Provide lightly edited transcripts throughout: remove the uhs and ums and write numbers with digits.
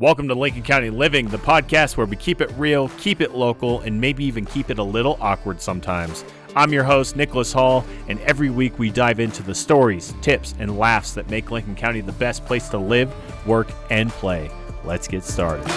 Welcome to Lincoln County Living, the podcast where we keep it real, keep it local, and maybe even keep it a little awkward sometimes. I'm your host, Nicholas Hall, and every week we dive into the stories, tips, and laughs that make Lincoln County the best place to live, work, and play. Let's get started.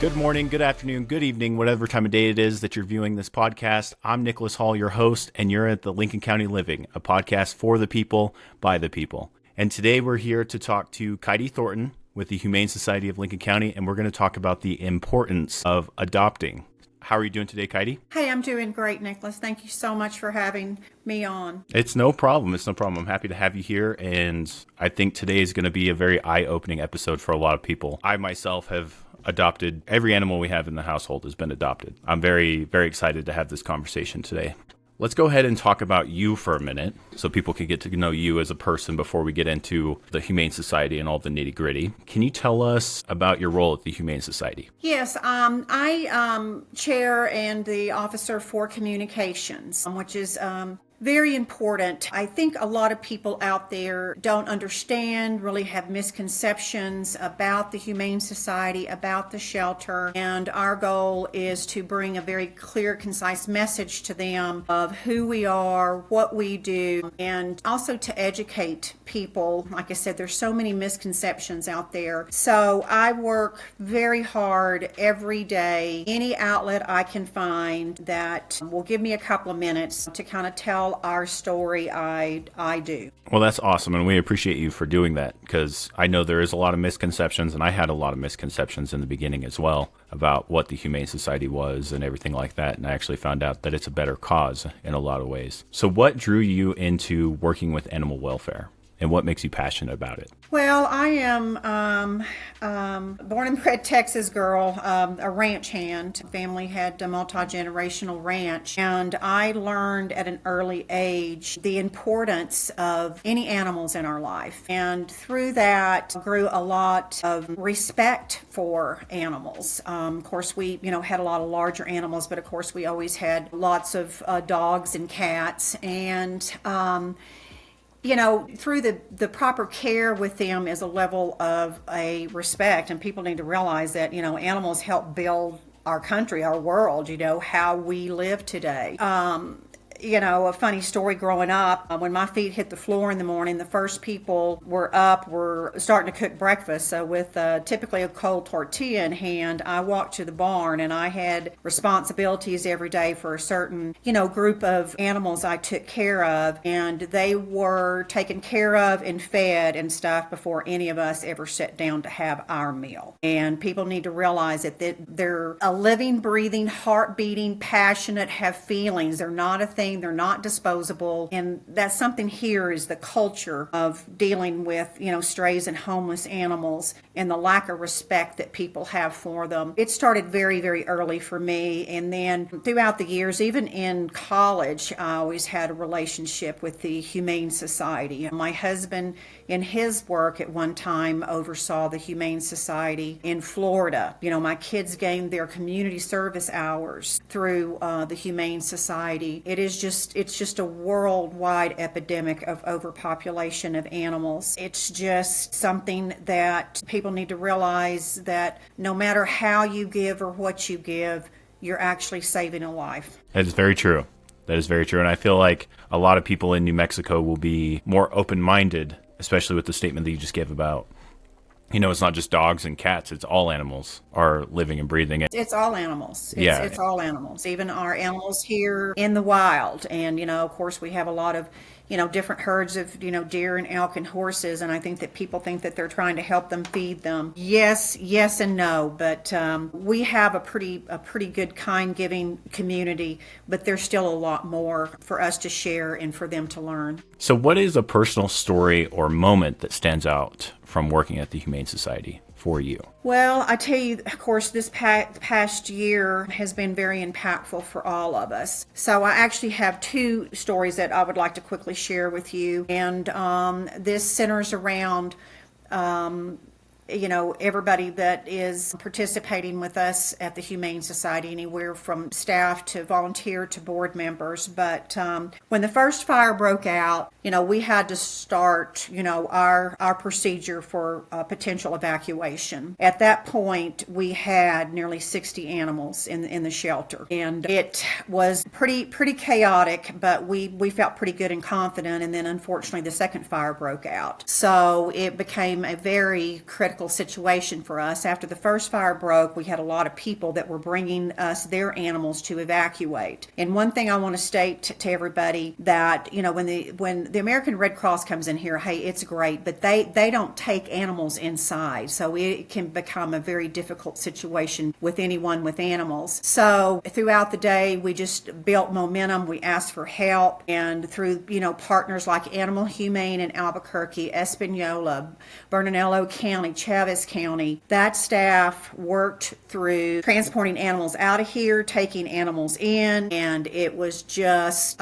Good morning, good afternoon, good evening, whatever time of day it is that you're viewing this podcast. I'm Nicholas Hall, your host, and you're at the Lincoln County Living, a podcast for the people, by the people. And today we're here to talk to Kidie Thornton with the Humane Society of Lincoln County, and we're going to talk about the importance of adopting. How are you doing today, Kidie? Hey, I'm doing great, Nicholas. Thank you so much for having me on. It's no problem. I'm happy to have you here, and I think today is going to be a very eye-opening episode for a lot of people. I myself have adopted. Every animal we have in the household has been adopted. I'm very, very excited to have this conversation today. Let's go ahead and talk about you for a minute so people can get to know you as a person before we get into the Humane Society and all the nitty gritty. Can you tell us about your role at the Humane Society? Yes, I chair and the officer for communications, which is very important. I think a lot of people out there don't understand, really have misconceptions about the Humane Society, about the shelter, and our goal is to bring a very clear, concise message to them of who we are, what we do, and also to educate people. Like I said, there's so many misconceptions out there. So I work very hard every day, any outlet I can find that will give me a couple of minutes to kind of tell our story. I do. Well, that's awesome, and we appreciate you for doing that, because I know there is a lot of misconceptions, and I had a lot of misconceptions in the beginning as well about what the Humane Society was and everything like that, and I actually found out that it's a better cause in a lot of ways. So what drew you into working with animal welfare? And what makes you passionate about it? Well, I am born and bred Texas girl, a ranch hand. Family had a multi-generational ranch, and I learned at an early age the importance of any animals in our life. And through that grew a lot of respect for animals. Of course, we had a lot of larger animals, but of course we always had lots of dogs and cats, and through the proper care with them is a level of a respect, and people need to realize that, animals help build our country, our world, how we live today. A funny story growing up, when my feet hit the floor in the morning, the first people were starting to cook breakfast. So with typically a cold tortilla in hand, I walked to the barn, and I had responsibilities every day for a certain, group of animals I took care of, and they were taken care of and fed and stuff before any of us ever sat down to have our meal. And people need to realize that they're a living, breathing, heart-beating, passionate, have feelings. They're not a thing. They're not disposable. And that's something here is the culture of dealing with, strays and homeless animals and the lack of respect that people have for them. It started very, very early for me. And then throughout the years, even in college, I always had a relationship with the Humane Society. My husband, in his work at one time, oversaw the Humane Society in Florida. My kids gained their community service hours through the Humane Society. It's just a worldwide epidemic of overpopulation of animals. It's just something that people need to realize that no matter how you give or what you give, you're actually saving a life. That is very true. And I feel like a lot of people in New Mexico will be more open-minded, especially with the statement that you just gave about, it's not just dogs and cats, it's all animals are living and breathing. It's all animals. It's all animals, even our animals here in the wild. And, of course, we have a lot of, different herds of, deer and elk and horses. And I think that people think that they're trying to help them feed them. Yes and no. But we have a pretty good, kind, giving community. But there's still a lot more for us to share and for them to learn. So what is a personal story or moment that stands out from working at the Humane Society for you? Well, I tell you, of course, this past year has been very impactful for all of us. So I actually have two stories that I would like to quickly share with you. And this centers around everybody that is participating with us at the Humane Society, anywhere from staff to volunteer to board members. But when the first fire broke out, we had to start, our procedure for potential evacuation. At that point, we had nearly 60 animals in the shelter, and it was pretty chaotic, but we felt pretty good and confident. And then unfortunately the second fire broke out, so it became a very critical situation for us. After the first fire broke, we had a lot of people that were bringing us their animals to evacuate. And one thing I want to state to everybody, that when the American Red Cross comes in here, hey, it's great, but they don't take animals inside, so it can become a very difficult situation with anyone with animals. So throughout the day, we just built momentum. We asked for help, and through partners like Animal Humane in Albuquerque, Espanola, Bernalillo County, Chaves County, that staff worked through transporting animals out of here, taking animals in, and it was just,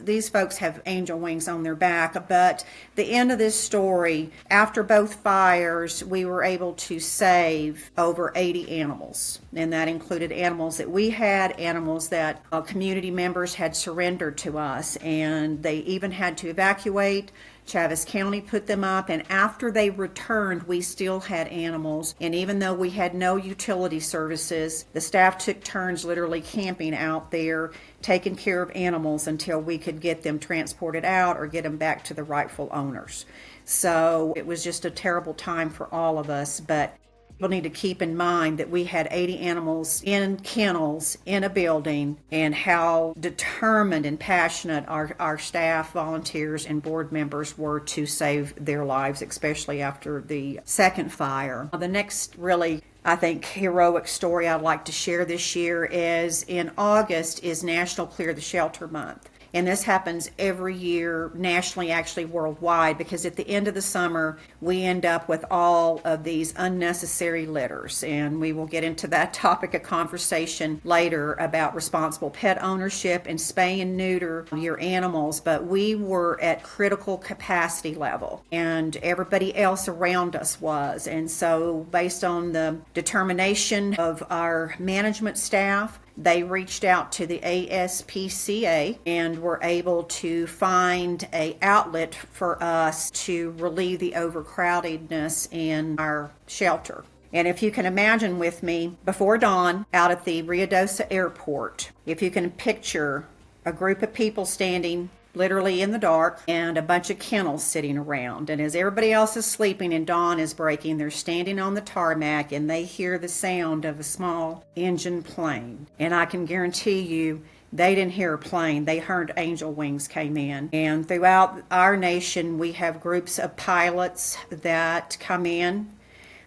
these folks have angel wings on their back. But the end of this story, after both fires, we were able to save over 80 animals, and that included animals that we had, animals that community members had surrendered to us, and they even had to evacuate. Chaves County put them up, and after they returned, we still had animals. And even though we had no utility services, the staff took turns literally camping out there, taking care of animals until we could get them transported out or get them back to the rightful owners. So it was just a terrible time for all of us, but people need to keep in mind that we had 80 animals in kennels in a building, and how determined and passionate our staff, volunteers, and board members were to save their lives, especially after the second fire. The next really, I think, heroic story I'd like to share this year is in August is National Clear the Shelter Month. And this happens every year nationally, actually worldwide, because at the end of the summer, we end up with all of these unnecessary litters. And we will get into that topic of conversation later about responsible pet ownership and spay and neuter your animals. But we were at critical capacity level, and everybody else around us was. And so based on the determination of our management staff, they reached out to the ASPCA and were able to find an outlet for us to relieve the overcrowdedness in our shelter. And if you can imagine with me, before dawn, out at the Ruidoso airport, if you can picture a group of people standing literally in the dark, and a bunch of kennels sitting around. And as everybody else is sleeping and dawn is breaking, they're standing on the tarmac and they hear the sound of a small engine plane. And I can guarantee you, they didn't hear a plane. They heard angel wings came in. And throughout our nation, we have groups of pilots that come in.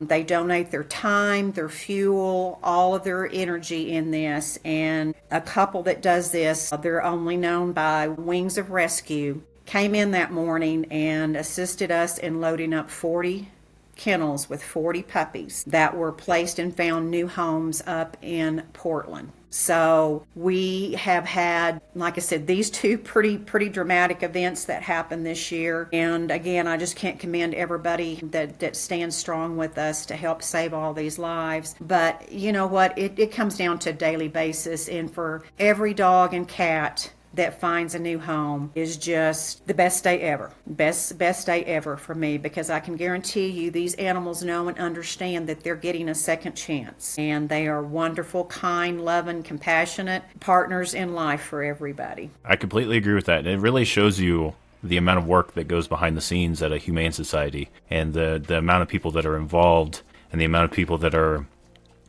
They donate their time, their fuel, all of their energy in this. And a couple that does this, they're only known by Wings of Rescue, came in that morning and assisted us in loading up 40 kennels with 40 puppies that were placed and found new homes up in Portland. So we have had, like I said, these two pretty dramatic events that happened this year. And again, I just can't commend everybody that stands strong with us to help save all these lives. But you know what? It comes down to a daily basis. And for every dog and cat that finds a new home is just the best day ever. Best day ever for me, because I can guarantee you these animals know and understand that they're getting a second chance. And they are wonderful, kind, loving, compassionate partners in life for everybody. I completely agree with that. It really shows you the amount of work that goes behind the scenes at a Humane Society, and the amount of people that are involved, and the amount of people that are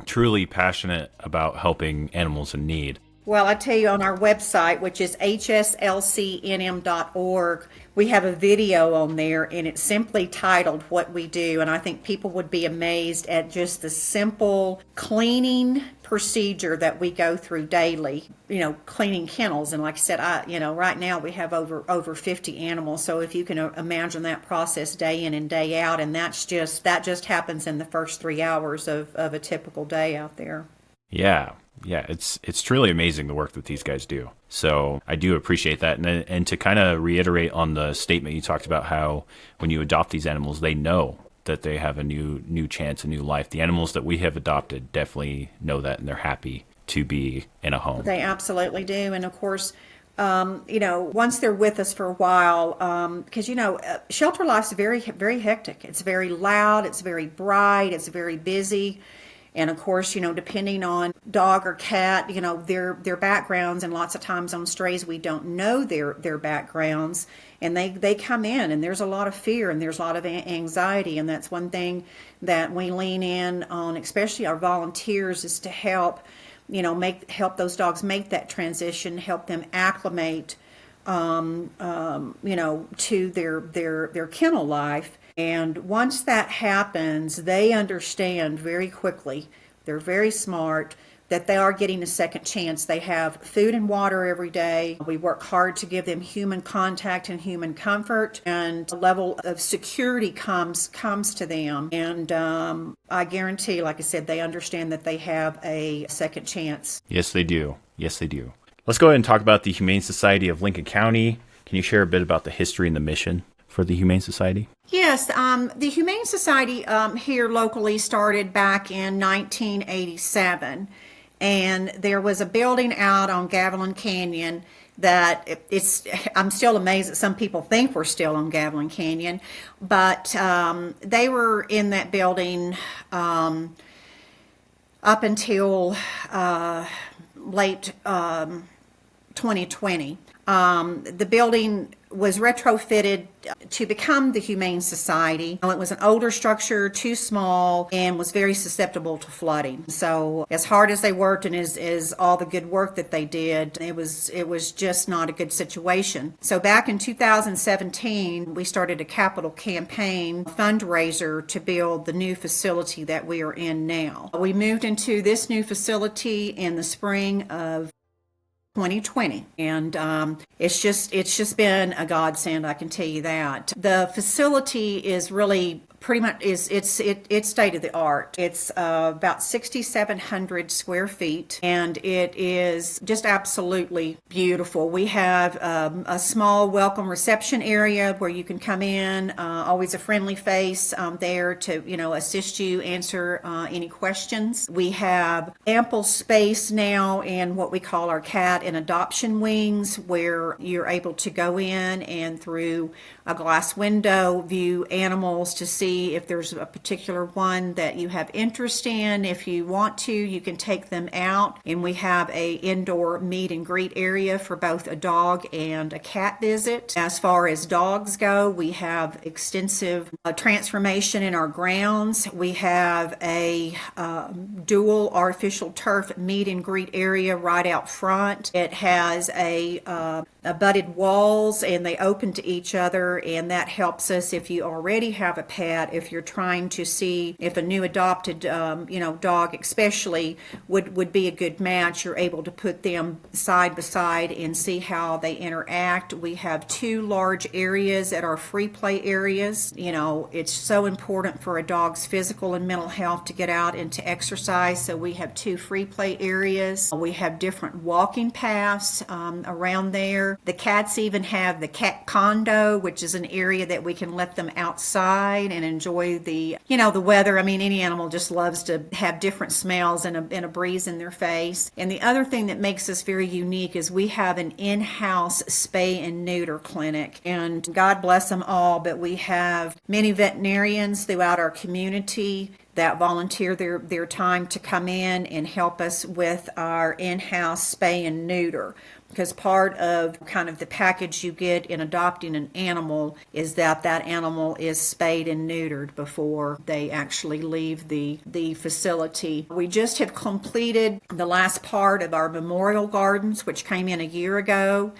truly passionate about helping animals in need. Well, I tell you, on our website, which is hslcnm.org, we have a video on there, and it's simply titled What We Do. And I think people would be amazed at just the simple cleaning procedure that we go through daily, cleaning kennels. And like I said, right now we have over 50 animals. So if you can imagine that process day in and day out, and that just happens in the first 3 hours of a typical day out there. Yeah, it's truly amazing the work that these guys do. So I do appreciate that. And to kind of reiterate on the statement you talked about, how when you adopt these animals, they know that they have a new chance, a new life. The animals that we have adopted definitely know that, and they're happy to be in a home. They absolutely do. And of course, once they're with us for a while, because, shelter life's very, very hectic. It's very loud, it's very bright, it's very busy. And of course, depending on dog or cat, their backgrounds, and lots of times on strays, we don't know their backgrounds, and they come in, and there's a lot of fear and there's a lot of anxiety. And that's one thing that we lean in on, especially our volunteers, is to help those dogs make that transition, help them acclimate, to their kennel life. And once that happens, they understand very quickly, they're very smart, that they are getting a second chance. They have food and water every day. We work hard to give them human contact and human comfort, and a level of security comes to them. And I guarantee, like I said, they understand that they have a second chance. Yes, they do. Yes, they do. Let's go ahead and talk about the Humane Society of Lincoln County. Can you share a bit about the history and the mission for the Humane Society? Yes, the Humane Society here locally started back in 1987. And there was a building out on Gavilan Canyon that I'm still amazed that some people think we're still on Gavilan Canyon, but they were in that building up until late 2020. The building was retrofitted to become the Humane Society. It was an older structure, too small, and was very susceptible to flooding. So as hard as they worked, and as all the good work that they did, it was just not a good situation. So back in 2017, we started a capital campaign fundraiser to build the new facility that we are in now. We moved into this new facility in the spring of 2020, and it's just been a godsend, I can tell you that. The facility is really pretty much it's state of the art. It's about 6,700 square feet, and it is just absolutely beautiful. We have a small welcome reception area where you can come in, always a friendly face there to assist you, answer any questions. We have ample space now in what we call our cat and adoption wings, where you're able to go in and through a glass window view animals to see if there's a particular one that you have interest in. If you want to, you can take them out, and we have a indoor meet and greet area for both a dog and a cat visit. As far as dogs go, we have extensive transformation in our grounds. We have a dual artificial turf meet and greet area right out front. It has a budded walls, and they open to each other, and that helps us if you already have a pet, if you're trying to see if a new adopted dog especially would be a good match. You're able to put them side by side and see how they interact. We have 2 large areas at our free play areas. It's so important for a dog's physical and mental health to get out and to exercise, so we have 2 free play areas. We have different walking paths around there. The cats even have the cat condo, which is an area that we can let them outside and enjoy the weather. I mean, any animal just loves to have different smells and a breeze in their face. And the other thing that makes us very unique is we have an in-house spay and neuter clinic, and God bless them all, but we have many veterinarians throughout our community that volunteer their time to come in and help us with our in-house spay and neuter. Because part of kind of the package you get in adopting an animal is that animal is spayed and neutered before they actually leave the facility. We just have completed the last part of our memorial gardens, which came in a year ago.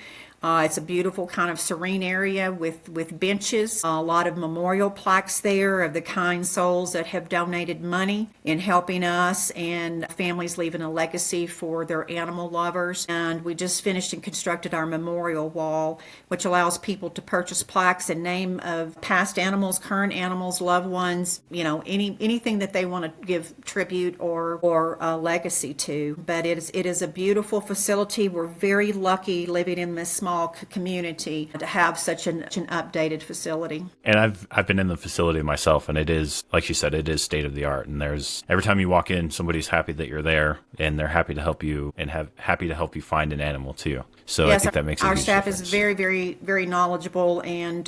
It's a beautiful kind of serene area with benches, a lot of memorial plaques there of the kind souls that have donated money in helping us, and families leaving a legacy for their animal lovers. And we just finished and constructed our memorial wall, which allows people to purchase plaques in name of past animals, current animals, loved ones, anything that they want to give tribute or a legacy to. But it is a beautiful facility. We're very lucky living in this small small community to have such an updated facility. And I've been in the facility myself, and it is, like you said, it is state of the art. And there's every time you walk in, somebody's happy that you're there, and they're happy to help you and happy to help you find an animal too. So yes, I think that makes a huge staff difference. Is very, very, very knowledgeable, and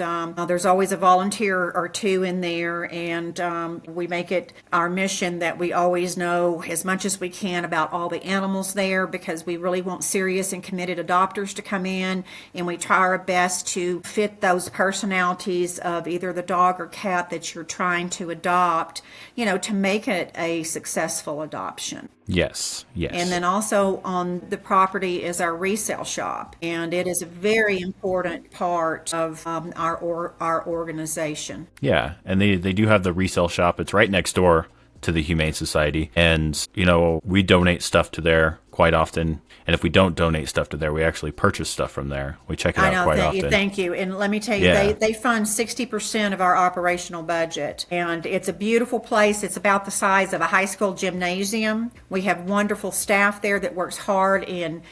there's always a volunteer or two in there, and we make it our mission that we always know as much as we can about all the animals there, because we really want serious and committed adopters to come in, and we try our best to fit those personalities of either the dog or cat that you're trying to adopt, to make it a successful adoption. Yes. And then also on the property is our resale shop, and it is a very important part of our organization. Yeah, and they do have the resale shop. It's right next door to the Humane Society, and we donate stuff to there quite often. And if we don't donate stuff to there, we actually purchase stuff from there. We check it out quite often. Thank you. And let me tell you, they fund 60% of our operational budget. And it's a beautiful place. It's about the size of a high school gymnasium. We have wonderful staff there that works hard in,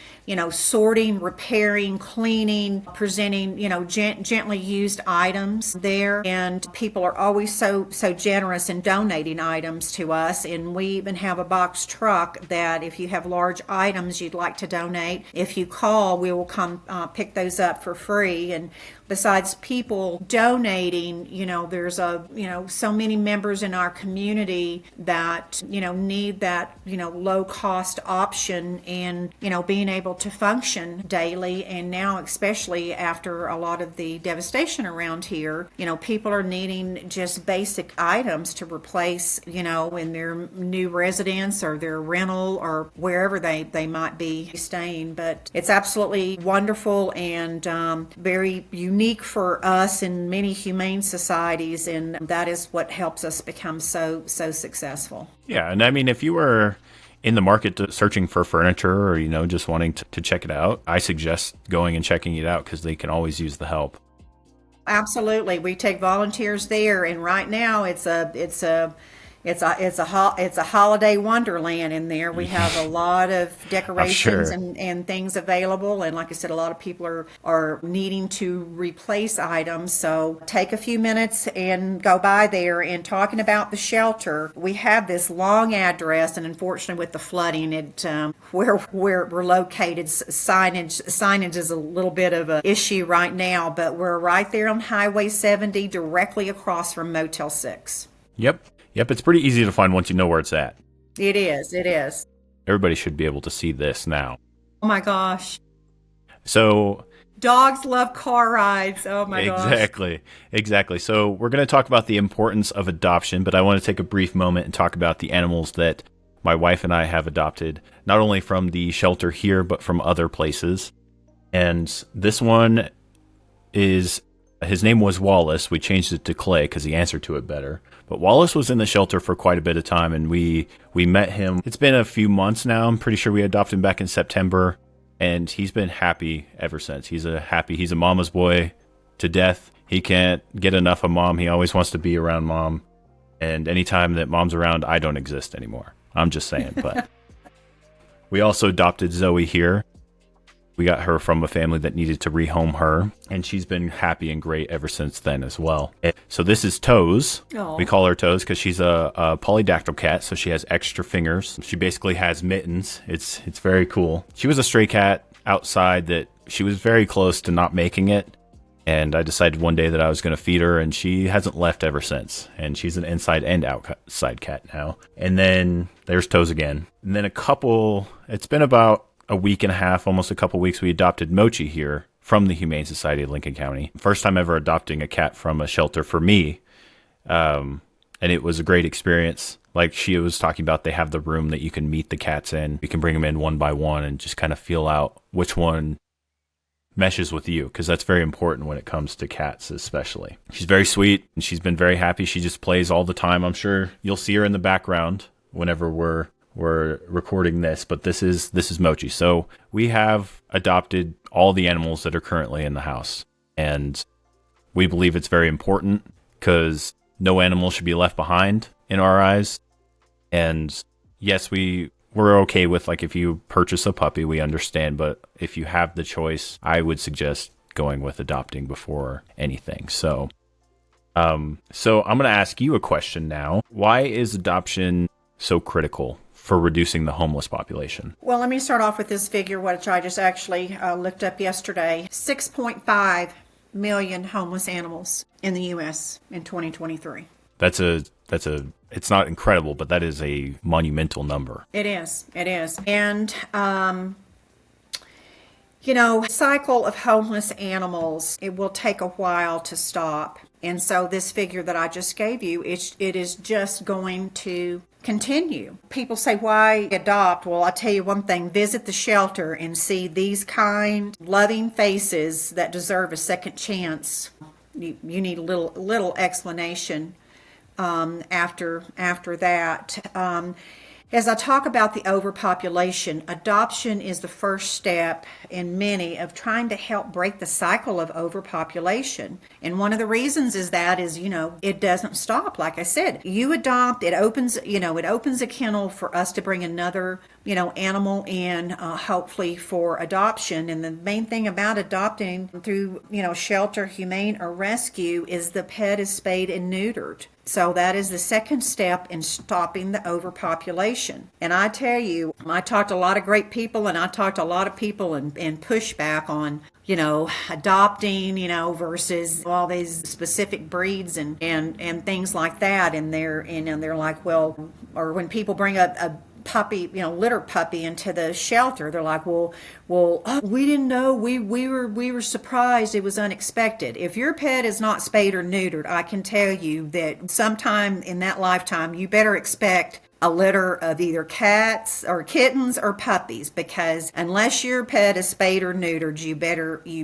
sorting, repairing, cleaning, presenting, gently used items there. And people are always so generous in donating items to us. And we even have a box truck that if you have large items you'd like to donate, if you call, we will come pick those up for free. And besides people donating, there's so many members in our community that, need that, low cost option in, being able to function daily. And now, especially after a lot of the devastation around here, people are needing just basic items to replace, in their new residence or their rental or wherever they might be staying. But it's absolutely wonderful and very unique for us in many humane societies, and that is what helps us become so successful. Yeah, and I mean, if you were in the market searching for furniture or, just wanting to check it out, I suggest going and checking it out because they can always use the help. Absolutely. We take volunteers there, and right now it's a holiday wonderland in there. We have a lot of decorations and things available. And like I said, a lot of people are needing to replace items. So take a few minutes and go by there. And talking about the shelter, we have this long address, and unfortunately with the flooding, where we're located, signage is a little bit of an issue right now, but we're right there on Highway 70, directly across from Motel 6. Yep, it's pretty easy to find once you know where it's at. It is. Everybody should be able to see this now. Oh my gosh. So dogs love car rides. Oh my gosh. Exactly. So we're going to talk about the importance of adoption, but I want to take a brief moment and talk about the animals that my wife and I have adopted, not only from the shelter here, but from other places. And this one his name was Wallace. We changed it to Clay because he answered to it better. But Wallace was in the shelter for quite a bit of time, and we met him. It's been a few months now. I'm pretty sure we adopted him back in September, and he's been happy ever since. He's a mama's boy to death. He can't get enough of mom. He always wants to be around mom. And anytime that mom's around, I don't exist anymore. I'm just saying. But we also adopted Zoe here. We got her from a family that needed to rehome her, and she's been happy and great ever since then as well. So this is Toes. Aww. We call her Toes because she's a polydactyl cat, so she has extra fingers. She basically has mittens. It's very cool. She was a stray cat outside that she was very close to not making it, and I decided one day that I was going to feed her, and she hasn't left ever since. And she's an inside and outside cat now. And then there's Toes again. And then it's been about a week and a half, almost a couple weeks, we adopted Mochi here from the Humane Society of Lincoln County. First time ever adopting a cat from a shelter for me. And it was a great experience. Like she was talking about, they have the room that you can meet the cats in. You can bring them in one by one and just kind of feel out which one meshes with you, because that's very important when it comes to cats especially. She's very sweet, and she's been very happy. She just plays all the time. I'm sure you'll see her in the background whenever we're recording this, but this is Mochi. So we have adopted all the animals that are currently in the house, and we believe it's very important because no animal should be left behind in our eyes. And yes, we we're okay with, like, if you purchase a puppy, we understand. But if you have the choice, I would suggest going with adopting before anything. So I'm going to ask you a question now. Why is adoption so critical for reducing the homeless population? Well, let me start off with this figure, which I just actually looked up yesterday. 6.5 million homeless animals in the U.S. in 2023. It's not incredible, but that is a monumental number. It is. And, cycle of homeless animals, it will take a while to stop. And so this figure that I just gave you, it is just going to continue. People say, why adopt? Well, I'll tell you one thing, visit the shelter and see these kind, loving faces that deserve a second chance. You need a little explanation after that. As I talk about the overpopulation, adoption is the first step in many of trying to help break the cycle of overpopulation. And one of the reasons is it doesn't stop. Like I said, you adopt, it opens a kennel for us to bring another, animal in, hopefully for adoption. And the main thing about adopting through, shelter, humane, or rescue is the pet is spayed and neutered. So that is the second step in stopping the overpopulation. And I tell you, I talked to a lot of great people, and I talked to a lot of people and pushback on, adopting, versus all these specific breeds and things like that. And they're like, well, or when people bring a puppy, litter puppy into the shelter, they're like, well, we didn't know, we were surprised, it was unexpected. If your pet is not spayed or neutered, I can tell you that sometime in that lifetime you better expect a litter of either cats or kittens or puppies, because unless your pet is spayed or neutered, you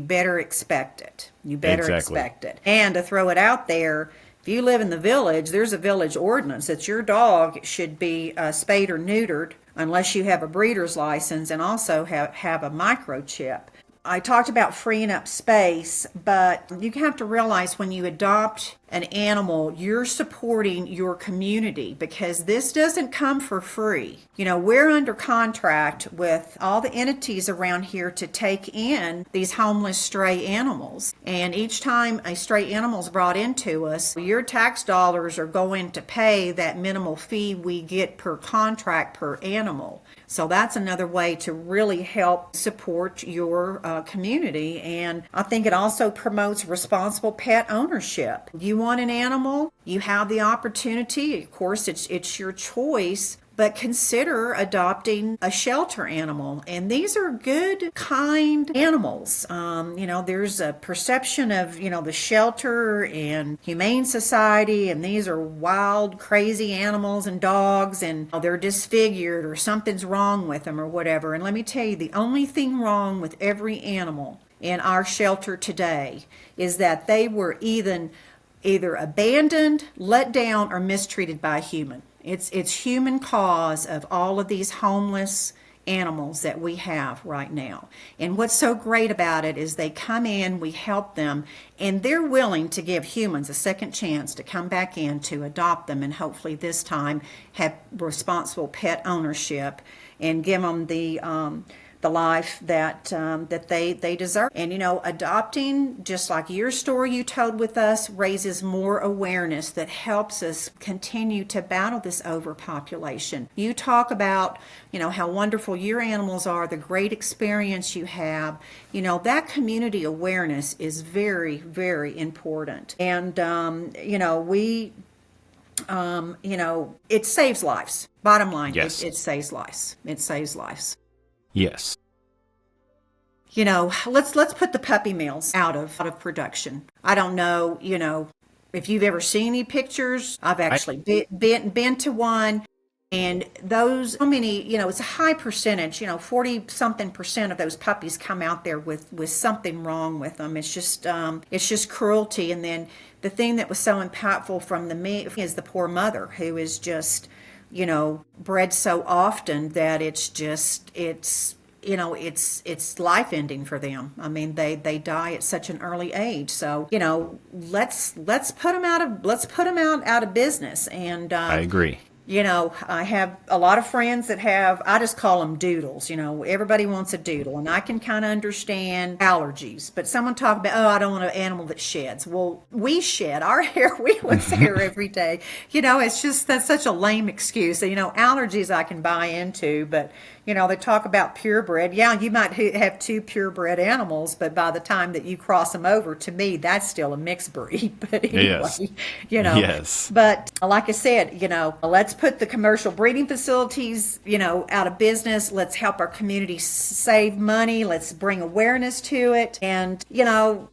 better expect it. Expect it. And to throw it out there, if you live in the village, there's a village ordinance that your dog should be spayed or neutered unless you have a breeder's license and also have a microchip. I talked about freeing up space, but you have to realize when you adopt an animal, you're supporting your community, because this doesn't come for free. We're under contract with all the entities around here to take in these homeless stray animals. And each time a stray animal is brought into us, your tax dollars are going to pay that minimal fee we get per contract per animal. So that's another way to really help support your community. And I think it also promotes responsible pet ownership. You want an animal, you have the opportunity. Of course, it's your choice, but consider adopting a shelter animal. And these are good, kind animals. There's a perception of, the shelter and Humane Society, and these are wild, crazy animals and dogs, and they're disfigured or something's wrong with them or whatever. And let me tell you, the only thing wrong with every animal in our shelter today is that they were either abandoned, let down, or mistreated by a human. It's human cause of all of these homeless animals that we have right now. And what's so great about it is they come in, we help them, and they're willing to give humans a second chance to come back in to adopt them, and hopefully this time have responsible pet ownership and give them the life that they deserve. And adopting, just like your story you told with us, raises more awareness that helps us continue to battle this overpopulation. You talk about how wonderful your animals are, the great experience you have. That community awareness is very, very important. And it saves lives. Bottom line, yes. It saves lives. It saves lives. Yes. Let's put the puppy mills out of production. I don't know, if you've ever seen any pictures. I've actually been to one, and those, it's a high percentage, 40-something% of those puppies come out there with something wrong with them. It's just cruelty. And then the thing that was so impactful from me is the poor mother who is just, bred so often that it's life ending for them. I mean, they die at such an early age. So, let's put them out of business. And I agree. I have a lot of friends that have, I just call them doodles. Everybody wants a doodle, and I can kind of understand allergies. But someone talk about, oh, I don't want an animal that sheds. Well, we shed our hair. We lose hair every day. It's just, that's such a lame excuse. Allergies I can buy into, but they talk about purebred. Yeah, you might have two purebred animals, but by the time that you cross them over, to me, that's still a mixed breed. But anyway, Yes. But like I said, let's put the commercial breeding facilities, out of business. Let's help our community save money. Let's bring awareness to it, and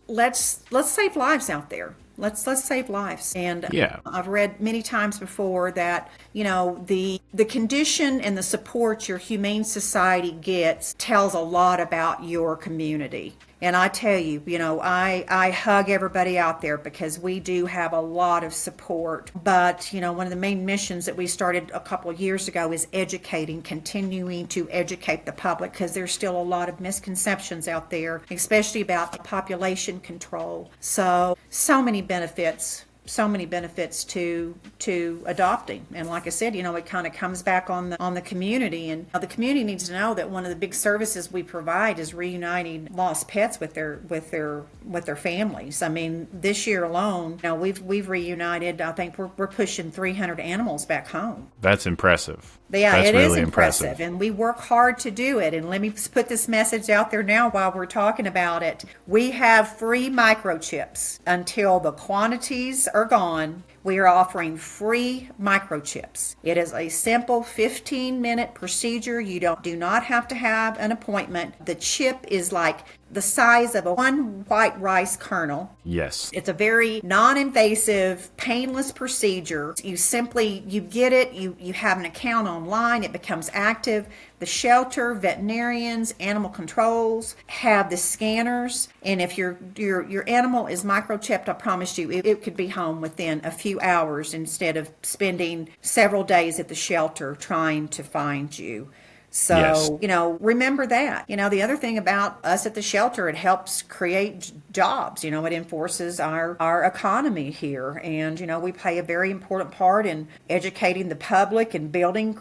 let's save lives out there. Let's save lives. And I've read many times before that, the condition and the support your Humane Society gets tells a lot about your community. And I tell you, I hug everybody out there because we do have a lot of support. But, one of the main missions that we started a couple of years ago is continuing to educate the public, because there's still a lot of misconceptions out there, especially about population control. So many benefits to adopting. And like I said, it kind of comes back on the community, and the community needs to know that one of the big services we provide is reuniting lost pets with their families. I mean, this year alone, we've reunited, I think we're pushing 300 animals back home. That's impressive. Yeah, That's it really is impressive, and we work hard to do it. And let me put this message out there now while we're talking about it. We have free microchips until the quantities are gone. We are offering free microchips. It is a simple 15-minute procedure. You do not have to have an appointment. The chip is like the size of one white rice kernel. Yes. It's a very non-invasive, painless procedure. You get it, you have an account online, it becomes active. The shelter, veterinarians, animal controls have the scanners, and if your animal is microchipped, I promise you, it could be home within a few hours instead of spending several days at the shelter trying to find you. So, yes. Remember that. The other thing about us at the shelter, it helps create jobs. It enforces our economy here. And, we play a very important part in educating the public and building,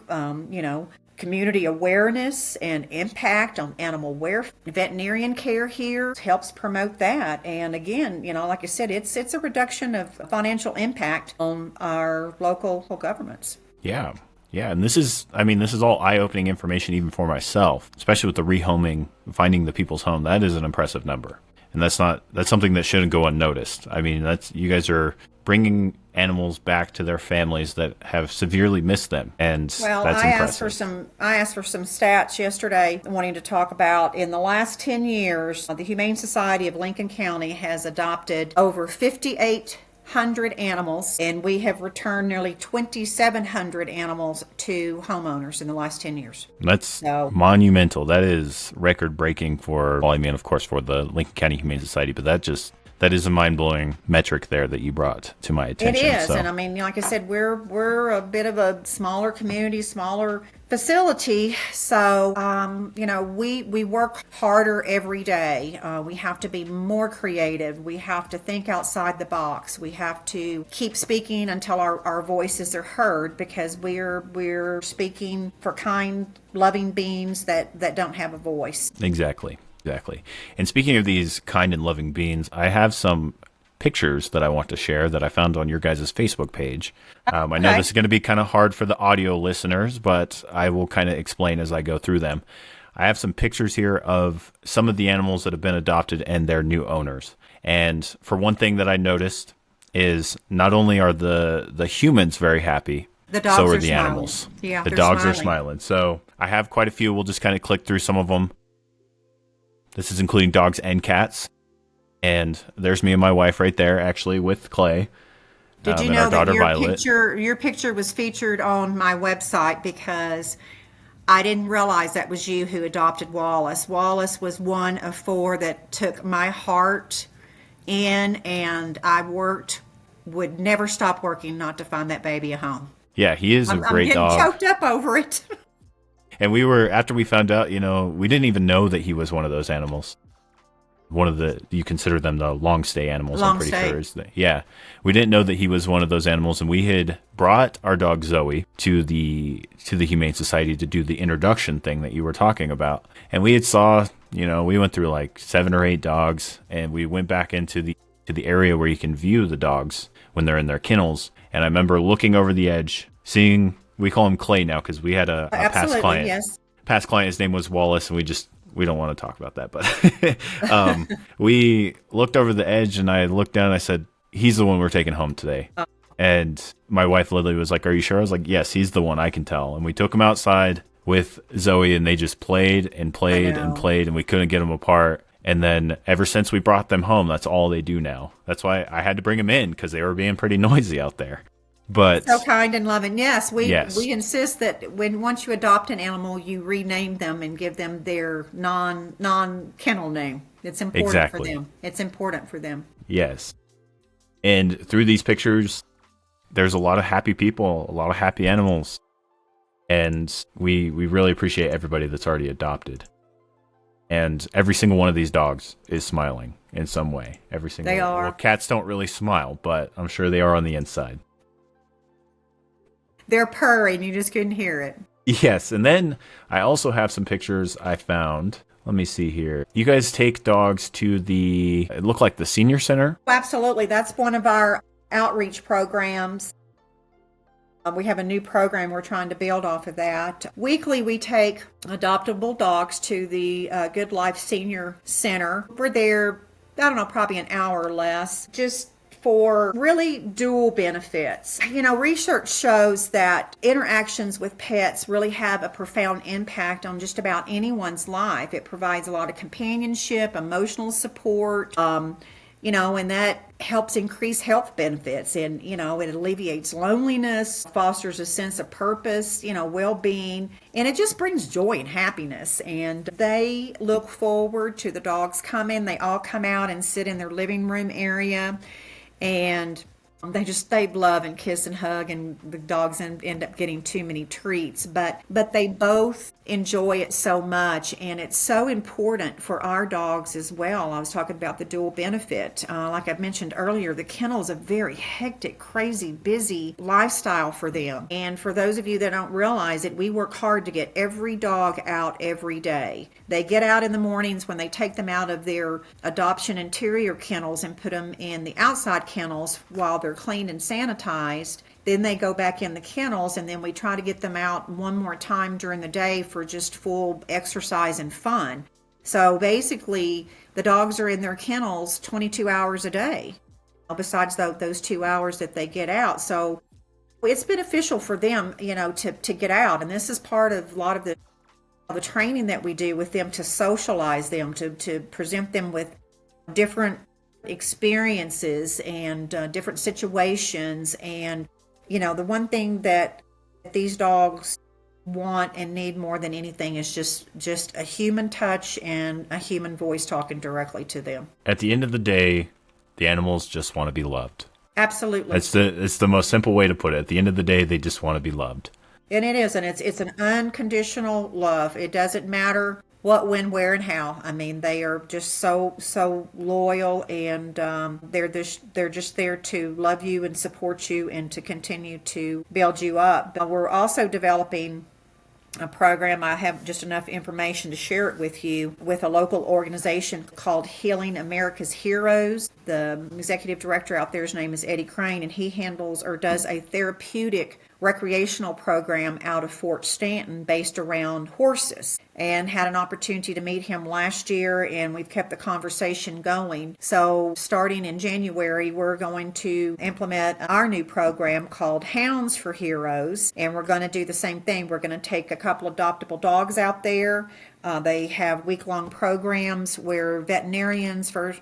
community awareness and impact on animal welfare. Veterinarian care here helps promote that. And again, like I said, it's a reduction of financial impact on our local governments. Yeah. Yeah, and this is all eye-opening information even for myself, especially with the rehoming, finding the people's home. That is an impressive number. And that's something that shouldn't go unnoticed. I mean, you guys are bringing animals back to their families that have severely missed them, and that's impressive. I asked for some stats yesterday, wanting to talk about in the last 10 years, the Humane Society of Lincoln County has adopted over 5,800 animals, and we have returned nearly 2,700 animals to homeowners in the last 10 years. That's monumental. That is record-breaking of course, for the Lincoln County Humane Society, but that is a mind-blowing metric there that you brought to my attention. It is, and I mean, like I said, we're a bit of a smaller community, smaller facility, so we work harder every day. We have to be more creative. We have to think outside the box. We have to keep speaking until our voices are heard, because we're speaking for kind, loving beings that don't have a voice. Exactly. And speaking of these kind and loving beings, I have some pictures that I want to share that I found on your guys' Facebook page. I know this is going to be kind of hard for the audio listeners, but I will kind of explain as I go through them. I have some pictures here of some of the animals that have been adopted and their new owners. And for one thing that I noticed is not only are the humans very happy, so are the animals. Yeah, the dogs are smiling. So I have quite a few. We'll just kind of click through some of them. This is including dogs and cats. And there's me and my wife right there, actually, with Clay. Did you know that your picture was featured on my website, because I didn't realize that was you who adopted Wallace. Wallace was one of 4 that took my heart in, and I would never stop working not to find that baby a home. Yeah, he is a great dog. I'm getting choked up over it. And after we found out, we didn't even know that he was one of those animals. one of the, you consider them the long stay animals, Long I'm pretty stay. sure. Yeah. We didn't know that he was one of those animals, and we had brought our dog Zoe to the Humane Society to do the introduction thing that you were talking about. And we had saw, we went through like 7 or 8 dogs, and we went back into the area where you can view the dogs when they're in their kennels. And I remember looking over the edge, seeing, we call him Clay now because we had a past client. Yes. Past client, his name was Wallace, and we don't want to talk about that, but we looked over the edge, and I looked down and I said, he's the one we're taking home today. And my wife Lily was like, are you sure? I was like, yes, he's the one, I can tell. And we took him outside with Zoe, and they just played and played and played, and we couldn't get them apart. And then ever since we brought them home, that's all they do now. That's why I had to bring them in, because they were being pretty noisy out there. But so kind and loving. Yes, we insist that once you adopt an animal, you rename them and give them their non kennel name. It's important for them. It's important for them. Yes. And through these pictures, there's a lot of happy people, a lot of happy animals. And we really appreciate everybody that's already adopted. And every single one of these dogs is smiling in some way. Every single one. They are. Well, cats don't really smile, but I'm sure they are on the inside. They're purring, you just couldn't hear it. Yes, and then I also have some pictures I found. Let me see here. You guys take dogs to it looked like the senior center? Absolutely. That's one of our outreach programs. We have a new program we're trying to build off of that. Weekly, we take adoptable dogs to the Good Life Senior Center. We're there, probably an hour or less, just for really dual benefits. Research shows that interactions with pets really have a profound impact on just about anyone's life. It provides a lot of companionship, emotional support, and that helps increase health benefits, and it alleviates loneliness, fosters a sense of purpose, well-being, and it just brings joy and happiness. And they look forward to the dogs coming. They all come out and sit in their living room area, and they love and kiss and hug, and the dogs end up getting too many treats, but they both enjoy it so much, and it's so important for our dogs as well. I was talking about the dual benefit. Like I mentioned earlier, the kennel is a very hectic, crazy, busy lifestyle for them. And for those of you that don't realize it, we work hard to get every dog out every day. They get out in the mornings when they take them out of their adoption interior kennels and put them in the outside kennels while they're cleaned and sanitized. Then they go back in the kennels, and then we try to get them out one more time during the day for just full exercise and fun. So basically, the dogs are in their kennels 22 hours a day, besides those 2 hours that they get out. So it's beneficial for them, to get out. And this is part of a lot of the training that we do with them, to socialize them, to present them with different experiences and different situations. And the one thing that these dogs want and need more than anything is just a human touch and a human voice talking directly to them. At the end of the day, the animals just want to be loved. Absolutely. It's the most simple way to put it. At the end of the day, they just want to be loved. And it is, and it's an unconditional love. It doesn't matter what, when, where, and how. I mean, they are just so loyal, and they're just there to love you and support you and to continue to build you up. But we're also developing a program. I have just enough information to share it with you, with a local organization called Healing America's Heroes. The executive director out there, his name is Eddie Crane, and he handles or does a therapeutic recreational program out of Fort Stanton based around horses, and had an opportunity to meet him last year, and we've kept the conversation going. So starting in January, we're going to implement our new program called Hounds for Heroes, and we're going to do the same thing. We're going to take a couple of adoptable dogs out there. They have week-long programs where veterans, first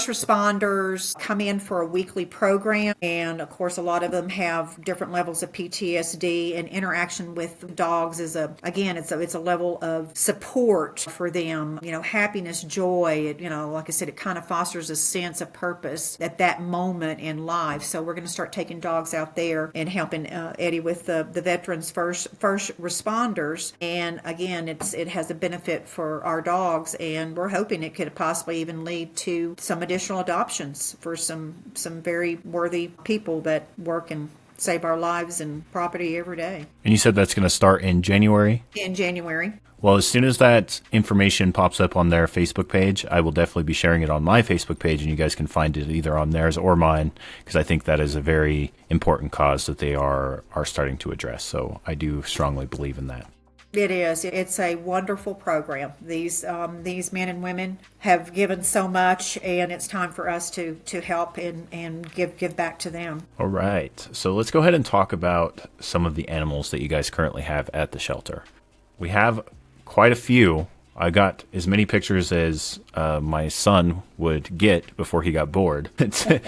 responders come in for a weekly program. And of course, a lot of them have different levels of PTSD, and interaction with dogs is it's a level of support for them, happiness, joy. Like I said, it kind of fosters a sense of purpose at that moment in life. So we're going to start taking dogs out there and helping Eddie with the veterans first responders. And again, it has a benefit for our dogs, and we're hoping it could possibly even lead to some additional adoptions for some very worthy people that work and save our lives and property every day. And you said that's going to start in January? In January. Well, as soon as that information pops up on their Facebook page, I will definitely be sharing it on my Facebook page, and you guys can find it either on theirs or mine, because I think that is a very important cause that they are starting to address. So I do strongly believe in that. It is. It's a wonderful program. These men and women have given so much, and it's time for us to help and give back to them. All right. So let's go ahead and talk about some of the animals that you guys currently have at the shelter. We have quite a few. I got as many pictures as my son would get before he got bored. We're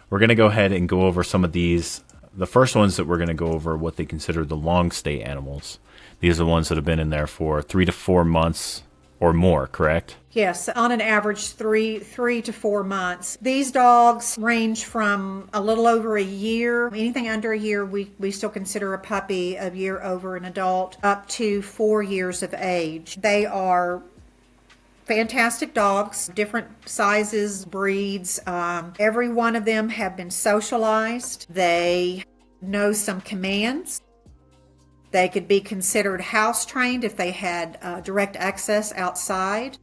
going to go ahead and go over some of these. The first ones that we're going to go over what they consider the long stay animals. These are the ones that have been in there for 3 to 4 months or more, correct? Yes, on an average 3 to 4 months. These dogs range from a little over a year, anything under a year we still consider a puppy, a year over an adult, up to 4 years of age. They are fantastic dogs, different sizes, breeds. Every one of them have been socialized. They know some commands. They could be considered house trained if they had direct access outside.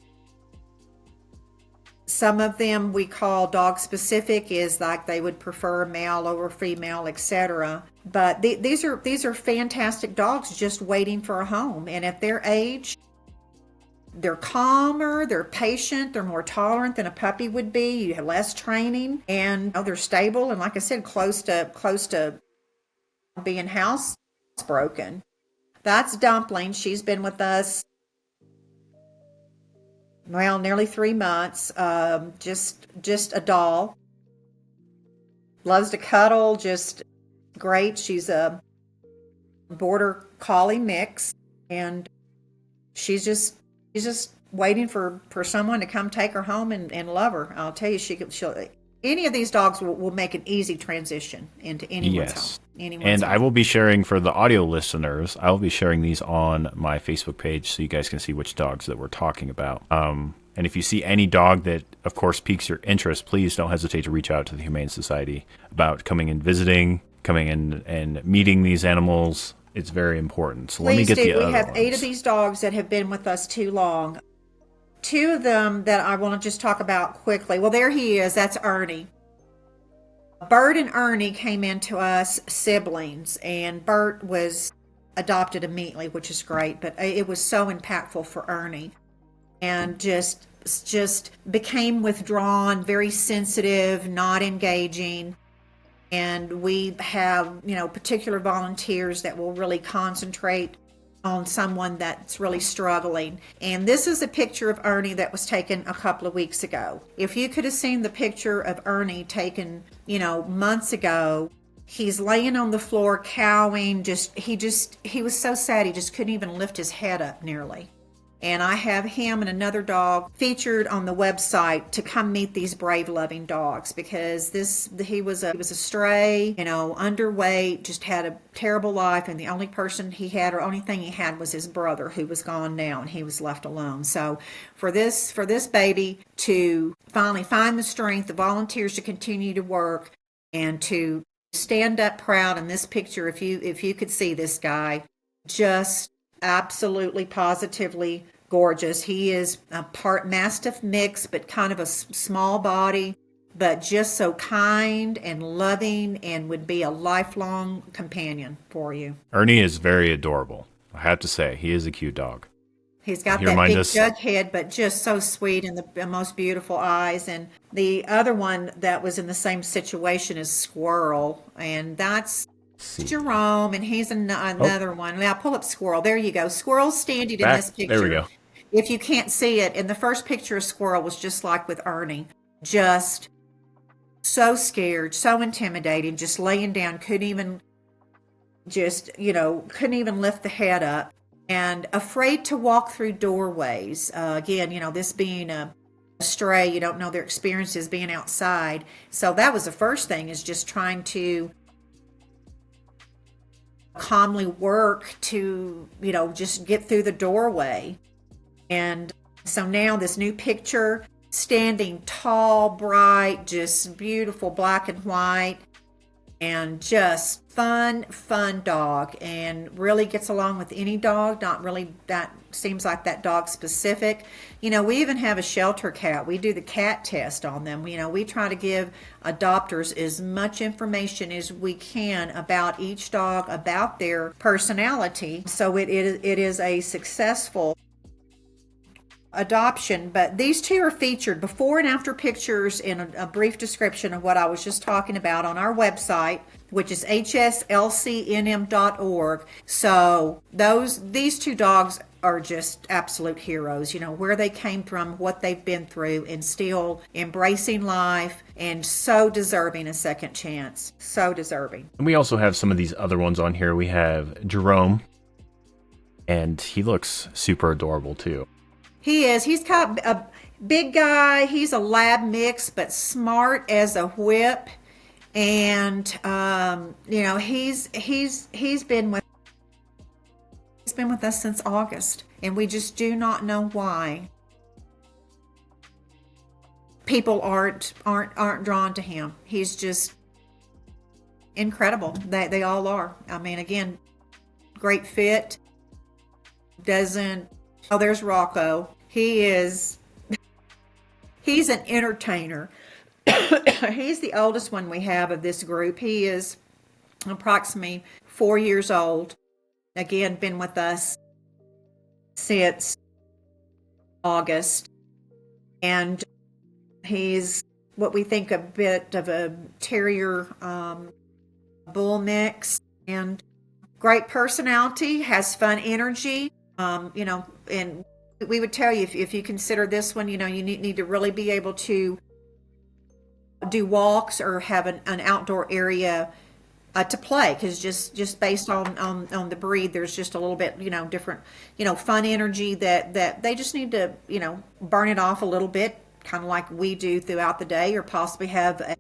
Some of them we call dog specific, is like they would prefer male over female, etc. But these are fantastic dogs just waiting for a home. And at their age, they're calmer, they're patient, they're more tolerant than a puppy would be. You have less training, and they're stable. And like I said, close to being housebroken. That's Dumpling. She's been with us, well, nearly 3 months. Just a doll. Loves to cuddle, just great. She's a border collie mix, and she's just waiting for someone to come take her home and love her. I'll tell you, she'll any of these dogs will make an easy transition into anyone's home. And I will be sharing, for the audio listeners, I will be sharing these on my Facebook page so you guys can see which dogs that we're talking about. And if you see any dog that, of course, piques your interest, please don't hesitate to reach out to the Humane Society about coming and visiting, coming in and meeting these animals. It's very important. So let me get the other ones. We have 8 of these dogs that have been with us too long. 2 of them that I want to just talk about quickly. Well, there he is. That's Ernie. Bert and Ernie came into us siblings, and Bert was adopted immediately, which is great, but it was so impactful for Ernie, and just became withdrawn, very sensitive, not engaging. And we have, particular volunteers that will really concentrate on someone that's really struggling. And this is a picture of Ernie that was taken a couple of weeks ago. If you could have seen the picture of Ernie taken, months ago, he's laying on the floor cowing, he was so sad he just couldn't even lift his head up nearly. And I have him and another dog featured on the website to come meet these brave, loving dogs, because he was a stray, underweight, just had a terrible life, and the only person he had, or only thing he had, was his brother, who was gone now, and he was left alone. So for this baby to finally find the strength, the volunteers to continue to work, and to stand up proud in this picture, if you could see this guy, just absolutely positively gorgeous. He is a part Mastiff mix, but kind of a small body, but just so kind and loving, and would be a lifelong companion for you. Ernie is very adorable. I have to say, he is a cute dog. He's got that big jug head, but just so sweet, and the most beautiful eyes. And the other one that was in the same situation is Squirrel, and that's Jerome, and he's another one. Now pull up Squirrel. There you go. Squirrel's standing in this picture. There we go. If you can't see it, in the first picture of Squirrel was just like with Ernie. Just so scared, so intimidating, just laying down, couldn't even lift the head up, and afraid to walk through doorways. Again, this being a stray, you don't know their experiences being outside. So that was the first thing, is just trying to calmly work to, just get through the doorway. And so now this new picture, standing tall, bright, just beautiful black and white, and just fun dog, and really gets along with any dog. Not really, that seems like that dog specific. We even have a shelter cat. We do the cat test on them. We try to give adopters as much information as we can about each dog, about their personality, so it is a successful adoption. But these two are featured before and after pictures in a brief description of what I was just talking about on our website, which is hslcnm.org. So these two dogs are just absolute heroes, where they came from, what they've been through, and still embracing life and so deserving a second chance. So deserving. And we also have some of these other ones on here. We have Jerome, and he looks super adorable too. He is. He's got a big guy. He's a lab mix, but smart as a whip. And he's been with us since August, and we just do not know why people aren't drawn to him. He's just incredible. They all are. I mean, again, great fit. Oh, there's Rocco. He's an entertainer. He's the oldest one we have of this group. He is approximately 4 years old. Again, been with us since August. And he's what we think a bit of a terrier bull mix, and great personality, has fun energy. And we would tell you, if you consider this one, you need to really be able to do walks or have an outdoor area to play, because just based on the breed, there's just a little bit different fun energy that they just need to burn it off a little bit, kind of like we do throughout the day, or possibly have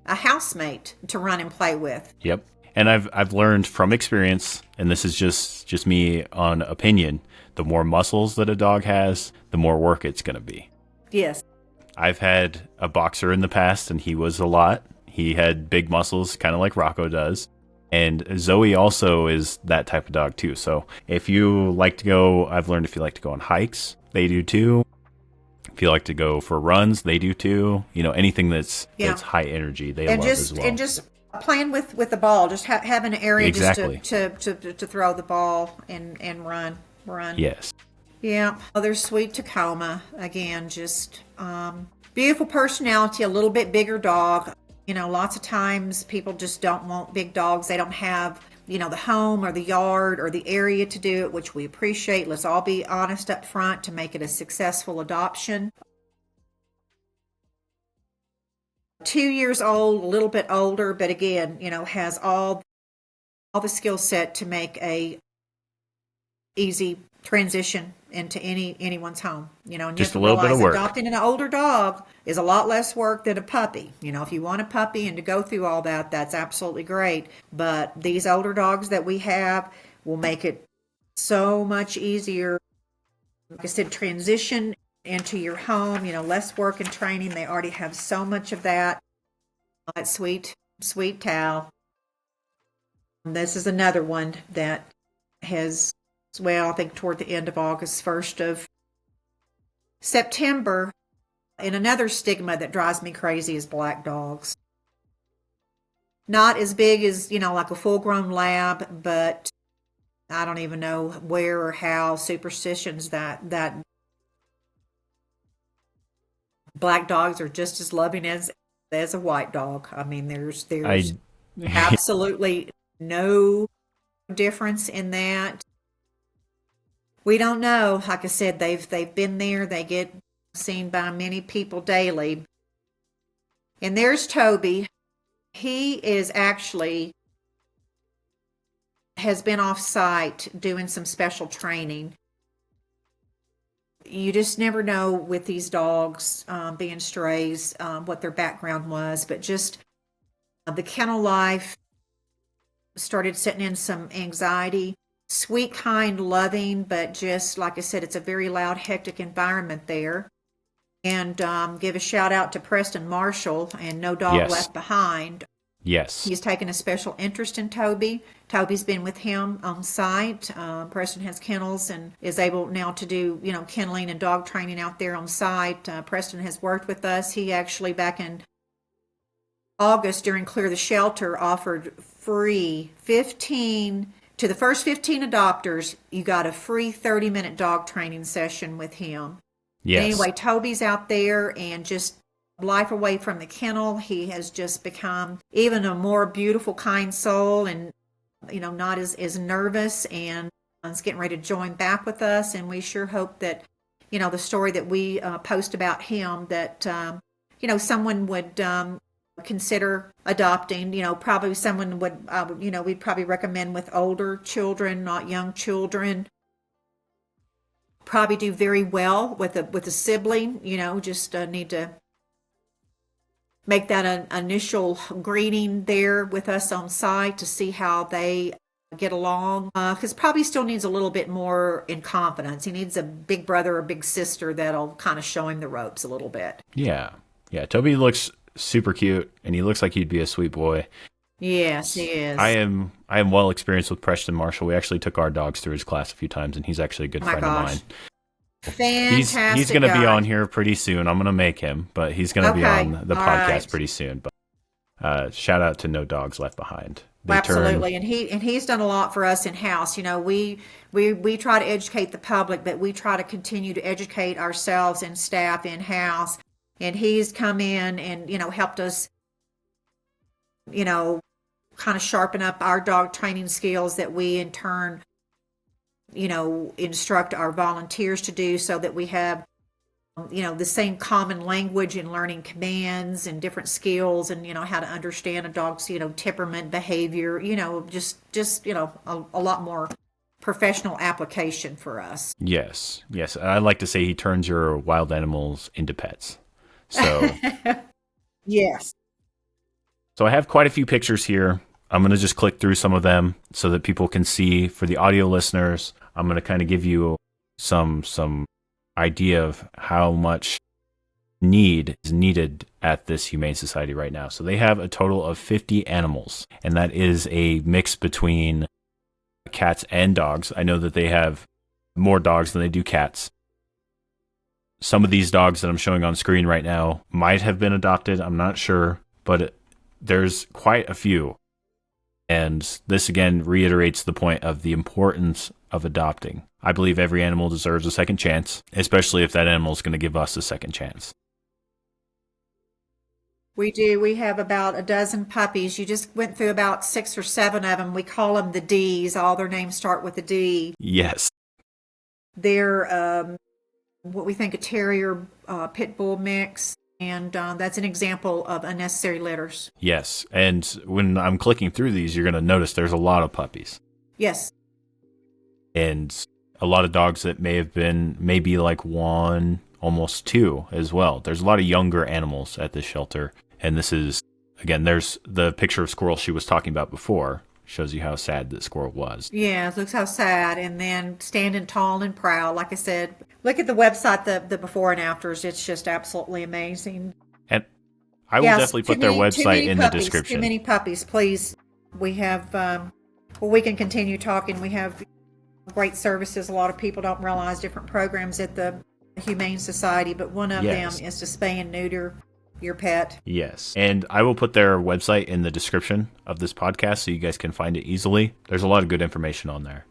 a housemate to run and play with. Yep. And I've learned from experience, and this is just me on opinion, the more muscles that a dog has, the more work it's going to be. Yes. I've had a boxer in the past, and he was a lot. He had big muscles, kind of like Rocco does. And Zoe also is that type of dog too. So if you like to go, I've learned if you like to go on hikes, they do too. If you like to go for runs, they do too. Anything that's high energy, they love as well. And just playing with the ball, just having an area exactly. just to throw the ball and run. Yes. Yeah. There's sweet Tacoma. Again, just beautiful personality, a little bit bigger dog. Lots of times people just don't want big dogs. They don't have, the home or the yard or the area to do it, which we appreciate. Let's all be honest up front to make it a successful adoption. 2 years old, a little bit older, but again, has all the skill set to make a easy transition into anyone's home. And just a little bit of work. Adopting an older dog is a lot less work than a puppy. If you want a puppy and to go through all that, that's absolutely great. But these older dogs that we have will make it so much easier. Like I said, transition into your home, less work and training. They already have so much of that. That sweet Tal. This is another one that has, I think toward the end of August, 1st of September. And another stigma that drives me crazy is black dogs. Not as big as, like a full-grown lab, but I don't even know where or how superstitions that black dogs are just as loving as a white dog. I mean, there's absolutely no difference in that. We don't know. Like I said, they've been there. They get seen by many people daily. And there's Toby. He is actually has been off site doing some special training. You just never know with these dogs being strays what their background was, but just the kennel life started setting in some anxiety. Sweet, kind, loving, but just like I said, it's a very loud, hectic environment there. And give a shout out to Preston Marshall and No Dog Yes. Left Behind. Yes. He's taken a special interest in Toby. Toby's been with him on site. Preston has kennels and is able now to do, kenneling and dog training out there on site. Preston has worked with us. He actually, back in August during Clear the Shelter, offered free 15 to the first 15 adopters. You got a free 30-minute dog training session with him. Yes. Anyway, Toby's out there and just life away from the kennel. He has just become even a more beautiful, kind soul, and not as nervous, and is getting ready to join back with us. And we sure hope that the story that we post about him, that someone would consider adopting. Probably someone would we'd probably recommend with older children, not young children. Probably do very well with a sibling. Just need to make that an initial greeting there with us on site to see how they get along. Because probably still needs a little bit more in confidence. He needs a big brother or big sister that'll kind of show him the ropes a little bit. Yeah. Toby looks super cute, and he looks like he'd be a sweet boy. Yes, he is. I am well experienced with Preston Marshall. We actually took our dogs through his class a few times, and he's actually a good friend of mine. Fantastic. He's going to be guy. on here pretty soon. I'm going to make him, but he's going to be on the podcast pretty soon. But shout out to No Dogs Left Behind. Absolutely, and he's done a lot for us in house. We try to educate the public, but we try to continue to educate ourselves and staff in house. And he's come in and helped us, kind of sharpen up our dog training skills that we in turn instruct our volunteers to do, so that we have, the same common language in learning commands and different skills, and, how to understand a dog's, temperament, behavior, just a lot more professional application for us. Yes. I like to say he turns your wild animals into pets. So, yes. So I have quite a few pictures here. I'm going to just click through some of them so that people can see. For the audio listeners, I'm going to kind of give you some idea of how much need is needed at this Humane Society right now. So they have a total of 50 animals, and that is a mix between cats and dogs. I know that they have more dogs than they do cats. Some of these dogs that I'm showing on screen right now might have been adopted. I'm not sure, but there's quite a few. And this again reiterates the point of the importance of adopting. I believe every animal deserves a second chance, especially if that animal is going to give us a second chance. We do. We have about a dozen puppies. You just went through about 6 or 7 of them. We call them the Ds. All their names start with a D. Yes. They're what we think a terrier pit bull mix. And that's an example of unnecessary litters. Yes. And when I'm clicking through these, you're going to notice there's a lot of puppies. Yes. And a lot of dogs that may have been maybe like 1, almost 2 as well. There's a lot of younger animals at this shelter. And this is, again, there's the picture of squirrel she was talking about before. Shows you how sad that squirrel was. Yeah, it looks how sad. And then standing tall and proud. Like I said, look at the website, the before and afters. It's just absolutely amazing. And I will definitely put their website in the description. Too many puppies, please. We have, we can continue talking. We have great services. A lot of people don't realize different programs at the Humane Society, but one of them is to spay and neuter your pet. Yes. And I will put their website in the description of this podcast so you guys can find it easily. There's a lot of good information on there.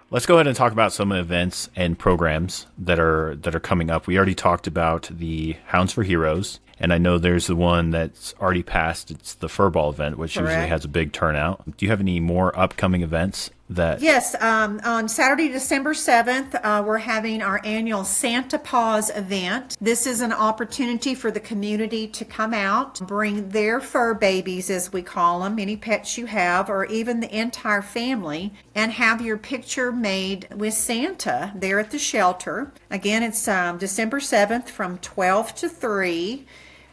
Let's go ahead and talk about some events and programs that are coming up. We already talked about the Hounds for Heroes, and I know there's the one that's already passed. It's the Furball event, which usually has a big turnout. Do you have any more upcoming events that? Yes, on Saturday, December 7th, we're having our annual Santa Paws event. This is an opportunity for the community to come out, bring their fur babies, as we call them, any pets you have, or even the entire family, and have your picture made with Santa there at the shelter. Again, it's December 7th from 12 to 3.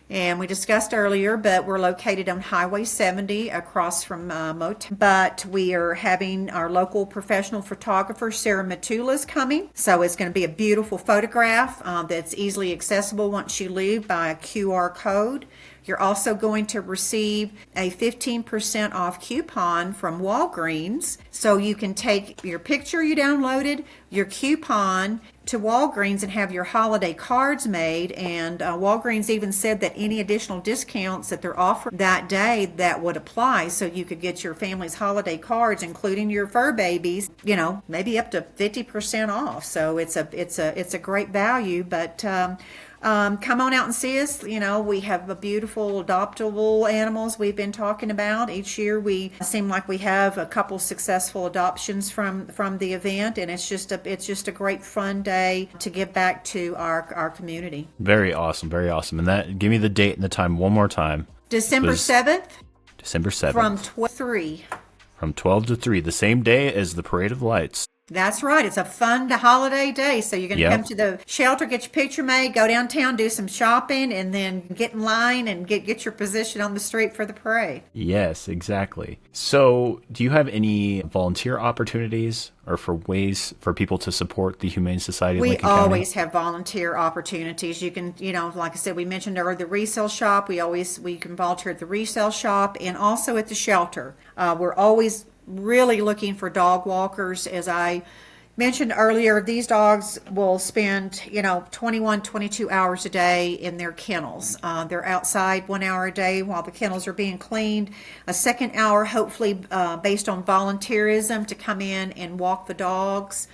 And we discussed earlier, but we're located on Highway 70 across from Motown. But we are having our local professional photographer, Sarah Matula's coming. So it's going to be a beautiful photograph that's easily accessible once you leave by a QR code. You're also going to receive a 15% off coupon from Walgreens. So you can take your picture you downloaded, your coupon to Walgreens and have your holiday cards made. And Walgreens even said that any additional discounts that they're offering that day, that would apply. So you could get your family's holiday cards, including your fur babies, maybe up to 50% off. So it's a great value. But come on out and see us. We have a beautiful adoptable animals we've been talking about. Each year we seem like we have a couple successful adoptions from the event, and it's just a great fun day to give back to our community. Very awesome, very awesome. And give me the date and the time one more time. December 7th. December 7th. From 12 to 3. From 12 to 3, the same day as the Parade of Lights. That's right. It's a fun holiday day. So you're going to come to the shelter, get your picture made, go downtown, do some shopping, and then get in line and get your position on the street for the parade. Yes, exactly. So do you have any volunteer opportunities or for ways for people to support the Humane Society in Lincoln County? We always have volunteer opportunities. You can, like I said, we mentioned earlier the resale shop. We can volunteer at the resale shop and also at the shelter. We're always really looking for dog walkers. As I mentioned earlier, these dogs will spend 21, 22 hours a day in their kennels. They're outside 1 hour a day while the kennels are being cleaned, a second hour hopefully based on volunteerism to come in and walk the dogs.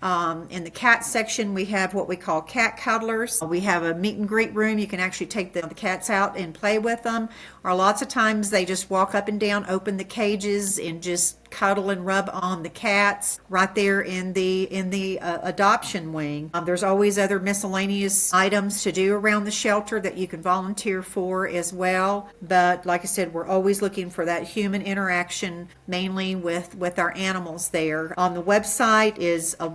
In the cat section, we have what we call cat cuddlers. We have a meet and greet room. You can actually take the cats out and play with them. Or lots of times they just walk up and down, open the cages, and just cuddle and rub on the cats right there in the adoption wing. There's always other miscellaneous items to do around the shelter that you can volunteer for as well. But like I said, we're always looking for that human interaction, mainly with our animals there. On the website is a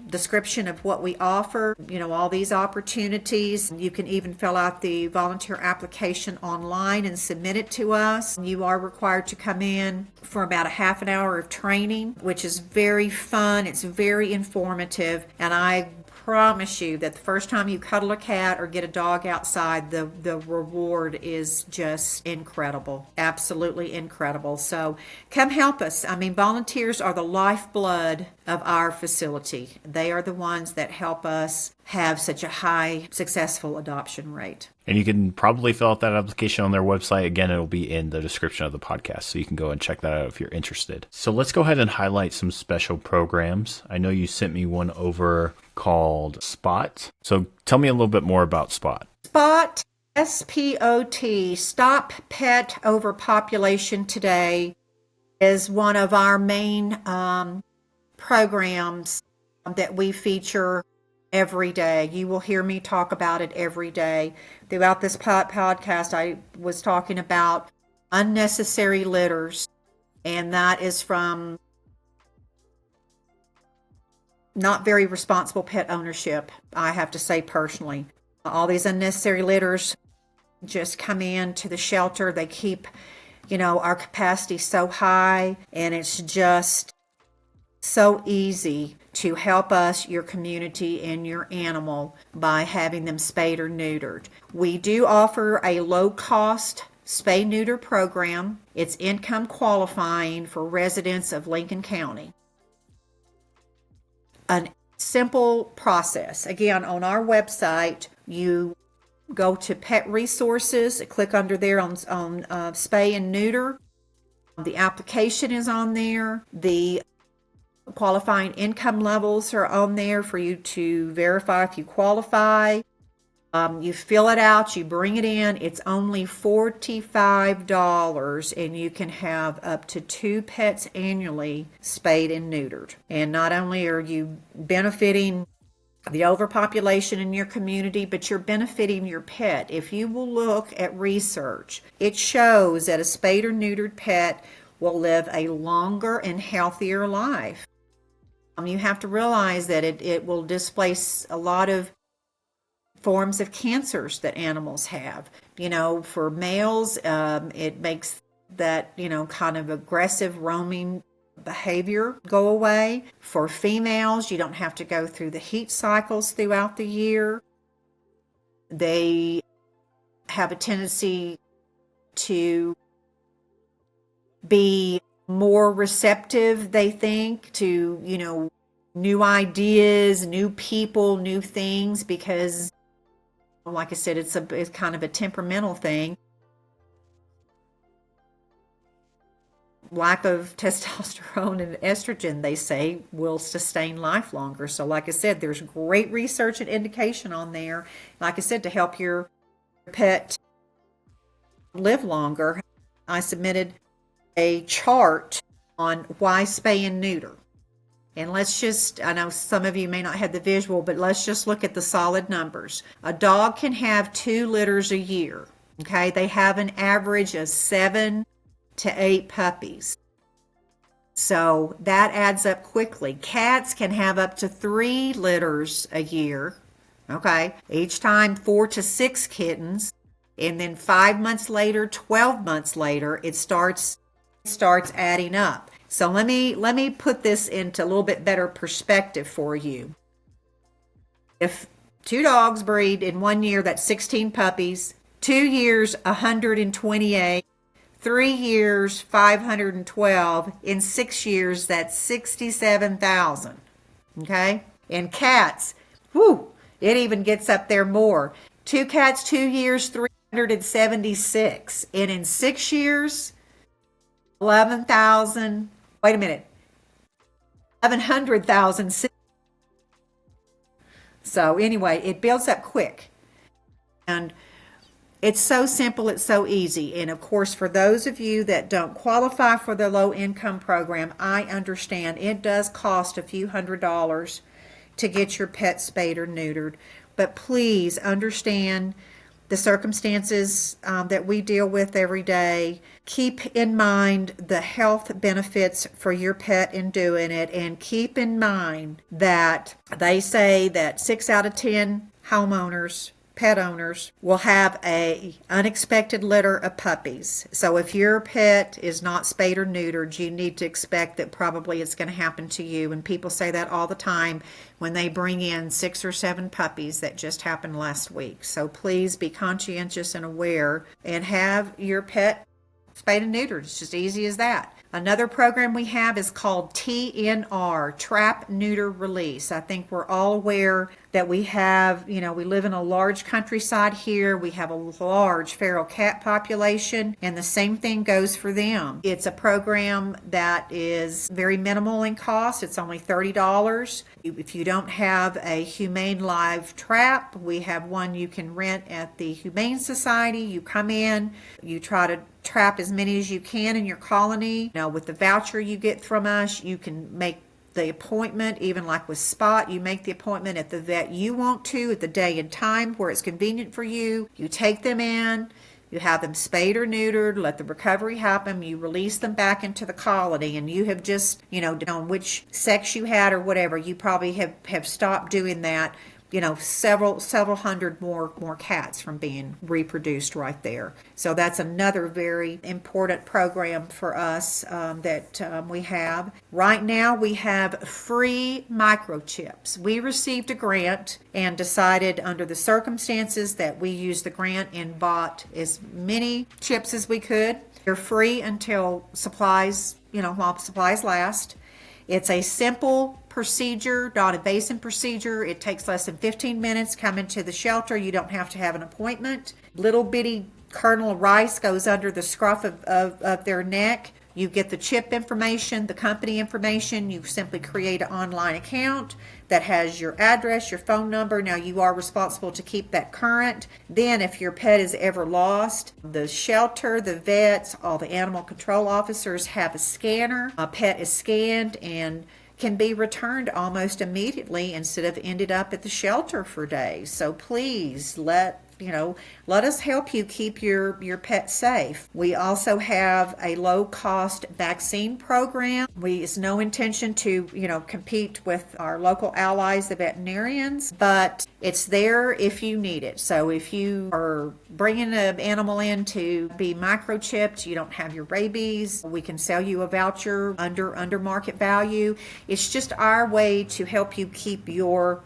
description of what we offer, all these opportunities. You can even fill out the volunteer application online and submit it to us. You are required to come in for about a half an hour of training, which is very fun. It's very informative, and I promise you that the first time you cuddle a cat or get a dog outside, the reward is just incredible. Absolutely incredible. So come help us. Volunteers are the lifeblood of our facility. They are the ones that help us have such a high successful adoption rate. And you can probably fill out that application on their website. Again, it'll be in the description of the podcast, so you can go and check that out if you're interested. So let's go ahead and highlight some special programs. I know you sent me one over called Spot. So tell me a little bit more about Spot. Spot, S-P-O-T, Stop Pet Overpopulation Today, is one of our main programs that we feature every day. You will hear me talk about it every day. Throughout this podcast, I was talking about unnecessary litters, and that is from not very responsible pet ownership, I have to say personally. All these unnecessary litters just come in to the shelter. They keep, our capacity so high, and it's just so easy to help us, your community, and your animal by having them spayed or neutered. We do offer a low-cost spay-neuter program. It's income qualifying for residents of Lincoln County. A simple process. Again, on our website, you go to Pet Resources, click under there on spay and neuter. The application is on there. The qualifying income levels are on there for you to verify if you qualify. You fill it out, you bring it in. It's only $45, and you can have up to 2 pets annually spayed and neutered. And not only are you benefiting the overpopulation in your community, but you're benefiting your pet. If you will look at research, it shows that a spayed or neutered pet will live a longer and healthier life. You have to realize that it will displace a lot of forms of cancers that animals have. For males, it makes that, kind of aggressive roaming behavior go away. For females, you don't have to go through the heat cycles throughout the year. They have a tendency to be more receptive, they think, to, new ideas, new people, new things, because, like I said, it's kind of a temperamental thing. Lack of testosterone and estrogen, they say, will sustain life longer. So like I said, there's great research and indication on there, like I said, to help your pet live longer. I submitted a chart on why spay and neuter. And I know some of you may not have the visual, but let's just look at the solid numbers. A dog can have 2 litters a year. Okay, they have an average of 7 to 8 puppies. So that adds up quickly. Cats can have up to 3 litters a year. Okay, each time 4 to 6 kittens. And then 5 months later, 12 months later, it starts adding up. So let me put this into a little bit better perspective for you. If 2 dogs breed in 1 year, that's 16 puppies. 2 years, 128. 3 years, 512. In 6 years, that's 67,000. Okay? In cats, it even gets up there more. 2 cats, 2 years, 376. And in 6 years, 11,000. Wait a minute. 1100,000. So anyway, it builds up quick. And it's so simple, it's so easy. And of course, for those of you that don't qualify for the low income program, I understand it does cost a few $100s to get your pet spayed or neutered. But please understand the circumstances that we deal with every day. Keep in mind the health benefits for your pet in doing it, and keep in mind that they say that 6 out of 10 homeowners, pet owners, will have a unexpected litter of puppies. So if your pet is not spayed or neutered, you need to expect that probably it's going to happen to you. And people say that all the time when they bring in 6 or 7 puppies that just happened last week. So please be conscientious and aware and have your pet spayed and neutered. It's just easy as that. Another program we have is called TNR, Trap-Neuter-Release. I think we're all aware that we have, we live in a large countryside here. We have a large feral cat population, and the same thing goes for them. It's a program that is very minimal in cost. It's only $30. If you don't have a humane live trap, we have one you can rent at the Humane Society. You come in, you try to trap as many as you can in your colony. Now, with the voucher you get from us, you can make the appointment, even like with Spot, you make the appointment at the vet you want to, at the day and time where it's convenient for you. You take them in, you have them spayed or neutered, let the recovery happen, you release them back into the colony, and you have just, depending on which sex you had or whatever, you probably have stopped doing that, several hundred more cats from being reproduced right there. So that's another very important program for us that we have. Right now we have free microchips. We received a grant and decided under the circumstances that we used the grant and bought as many chips as we could. They're free until supplies, while supplies last. It's a simple procedure, non-invasive procedure. It takes less than 15 minutes. Come into the shelter. You don't have to have an appointment. Little bitty kernel of rice goes under the scruff of their neck. You get the chip information, the company information. You simply create an online account that has your address, your phone number. Now you are responsible to keep that current. Then if your pet is ever lost, the shelter, the vets, all the animal control officers have a scanner. A pet is scanned and can be returned almost immediately instead of ended up at the shelter for days. So please let let us help you keep your pet safe. We also have a low-cost vaccine program. It's no intention to, compete with our local allies, the veterinarians, but it's there if you need it. So if you are bringing an animal in to be microchipped, you don't have your rabies, we can sell you a voucher under market value. It's just our way to help you keep your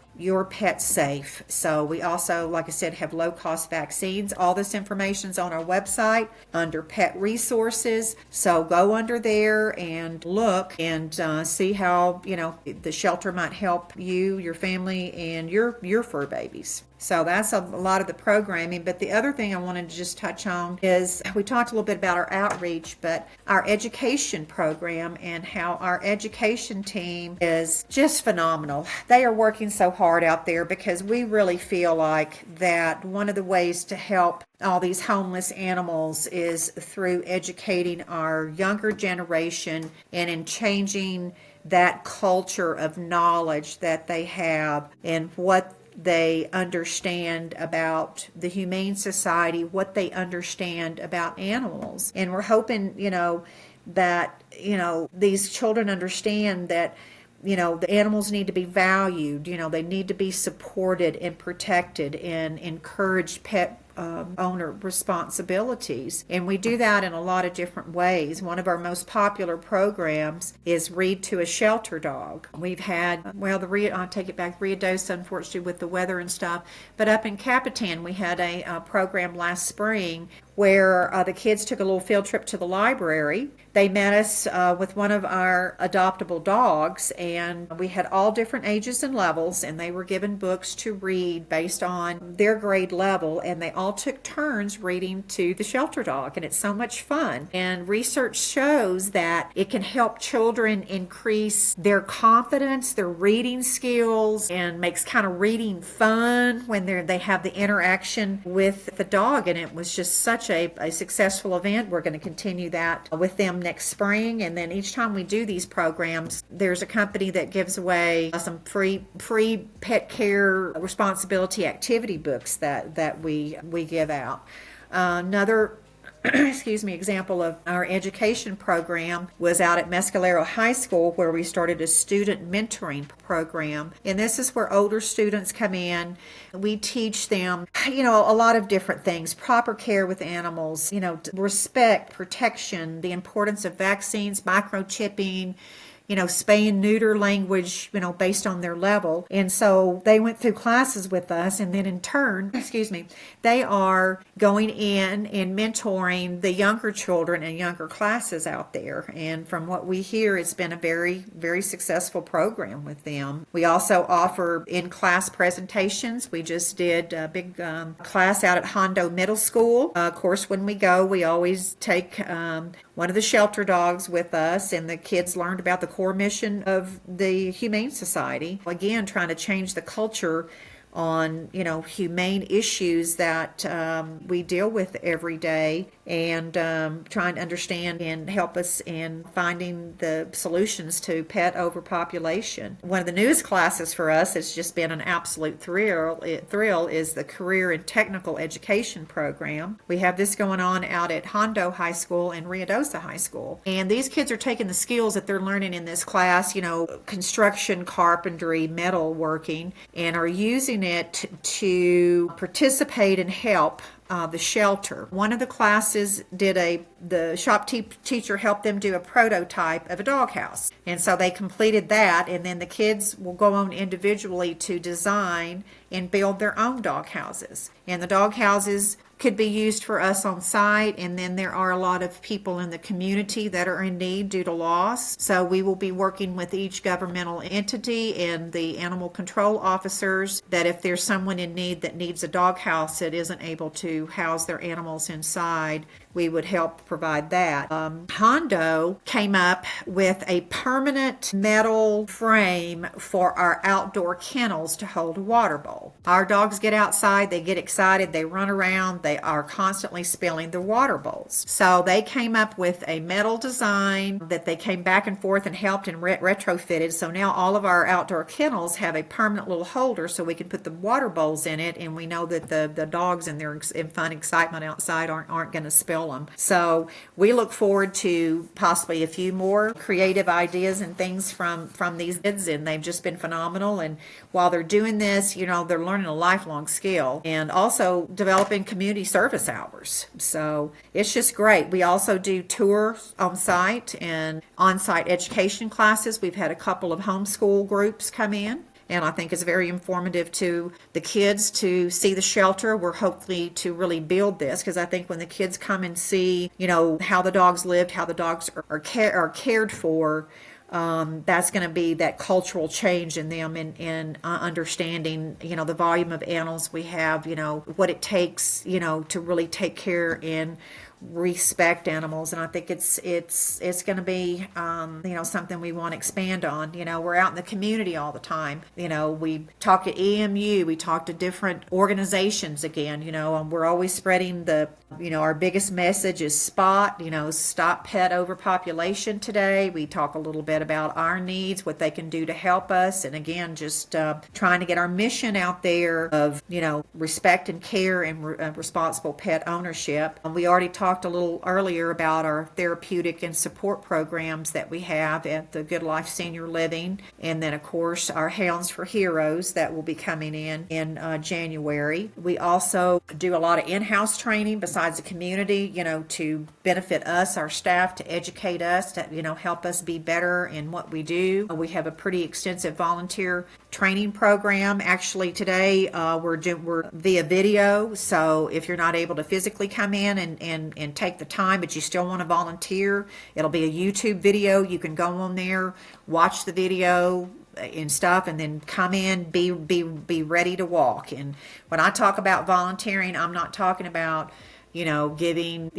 pet safe. So we also, like I said, have low-cost vaccines. All this information's on our website under pet resources. So go under there and look and see how, the shelter might help you, your family, and your fur babies. So that's a lot of the programming. But the other thing I wanted to just touch on is we talked a little bit about our outreach, but our education program and how our education team is just phenomenal. They are working so hard out there because we really feel like that one of the ways to help all these homeless animals is through educating our younger generation and in changing that culture of knowledge that they have and what they understand about the Humane Society, what they understand about animals. And we're hoping, that, these children understand that, the animals need to be valued, they need to be supported and protected and encouraged pet owner responsibilities. And we do that in a lot of different ways. One of our most popular programs is Read to a Shelter Dog. We've had, I'll take it back, Ruidoso, unfortunately, with the weather and stuff. But up in Capitan, we had a program last spring where the kids took a little field trip to the library. They met us with one of our adoptable dogs, and we had all different ages and levels, and they were given books to read based on their grade level, and they all took turns reading to the shelter dog, and it's so much fun. And research shows that it can help children increase their confidence, their reading skills, and makes kind of reading fun when they have the interaction with the dog, and it was just such a successful event. We're going to continue that with them next spring, and then each time we do these programs, there's a company that gives away some free pet care responsibility activity books that we give out. Another example of our education program was out at Mescalero High School, where we started a student mentoring program. And this is where older students come in. We teach them, a lot of different things, proper care with animals, respect, protection, the importance of vaccines, microchipping, spay and neuter language, based on their level. And so they went through classes with us, and then in turn, they are going in and mentoring the younger children and younger classes out there. And from what we hear, it's been a very, very successful program with them. We also offer in-class presentations. We just did a big class out at Hondo Middle School. Of course, when we go, we always take one of the shelter dogs with us, and the kids learned about the core mission of the Humane Society. Again, trying to change the culture on, humane issues that we deal with every day, and trying to understand and help us in finding the solutions to pet overpopulation. One of the newest classes for us has just been an absolute thrill is the Career and Technical Education Program. We have this going on out at Hondo High School and Ruidoso High School. And these kids are taking the skills that they're learning in this class, construction, carpentry, metal working, and are using it to participate and help the shelter. One of the classes the shop teacher helped them do a prototype of a doghouse. And so they completed that, and then the kids will go on individually to design and build their own doghouses. And the doghouses could be used for us on site, and then there are a lot of people in the community that are in need due to loss. So we will be working with each governmental entity and the animal control officers that if there's someone in need that needs a doghouse that isn't able to house their animals inside, we would help provide that. Hondo came up with a permanent metal frame for our outdoor kennels to hold a water bowl. bowl. Our dogs get outside, they get excited, they run around, they are constantly spilling the water bowls. So they came up with a metal design that they came back and forth and helped and retrofitted. So now all of our outdoor kennels have a permanent little holder so we can put the water bowls in it, and we know that the dogs in their fun excitement outside aren't going to spill them. So we look forward to possibly a few more creative ideas and things from these kids, and they've just been phenomenal. And while they're doing this, they're learning a lifelong skill and also developing community service hours. So it's just great. We also do tours on site and on-site education classes. We've had a couple of homeschool groups come in, and I think it's very informative to the kids to see the shelter. We're hopefully to really build this, because I think when the kids come and see, how the dogs lived, how the dogs are cared for, that's going to be that cultural change in them in understanding, the volume of animals we have, what it takes, to really take care and respect animals. And I think it's going to be something we want to expand on. We're out in the community all the time. We talk to EMU, we talk to different organizations again, and we're always spreading our biggest message is stop pet overpopulation today. We talk a little bit about our needs, what they can do to help us, and again, just trying to get our mission out there of respect and care and responsible pet ownership. We already talked a little earlier about our therapeutic and support programs that we have at the Good Life Senior Living, and then of course our Hounds for Heroes that will be coming in January. We also do a lot of in-house training besides the community, to benefit us, our staff, to educate us, to help us be better in what we do. We have a pretty extensive volunteer training program. Actually today we're via video, so if you're not able to physically come in and take the time, but you still want to volunteer, it'll be a YouTube video. You can go on there, watch the video and stuff, and then come in, be ready to walk. And when I talk about volunteering, I'm not talking about giving,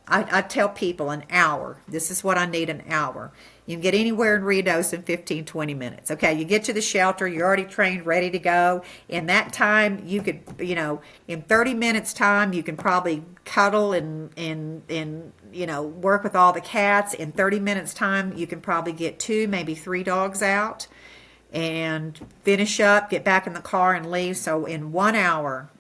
I tell people an hour. This is what I need, an hour. You can get anywhere in Ruidoso in 15, 20 minutes. Okay, you get to the shelter, you're already trained, ready to go. In that time, you could, in 30 minutes time, you can probably cuddle and work with all the cats. In 30 minutes time, you can probably get 2, maybe 3 dogs out and finish up, get back in the car and leave. So in 1 hour,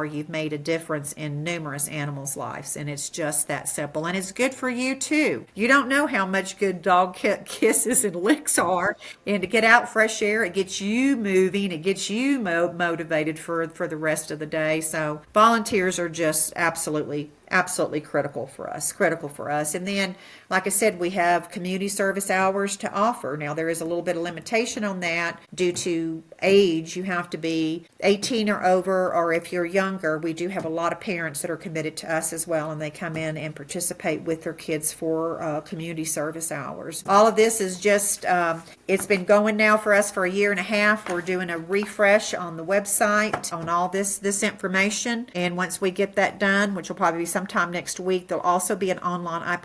you've made a difference in numerous animals' lives. And it's just that simple. And it's good for you too. You don't know how much good dog kisses and licks are. And to get out fresh air, it gets you moving, it gets you motivated for the rest of the day. So volunteers are just absolutely critical for us. And then, like I said, we have community service hours to offer. Now, there is a little bit of limitation on that due to age. You have to be 18 or over, or if you're younger, we do have a lot of parents that are committed to us as well, and they come in and participate with their kids for community service hours. All of this is just, it's been going now for us for a year and a half. We're doing a refresh on the website on all this information, and once we get that done, which will probably be sometime next week, there'll also be an online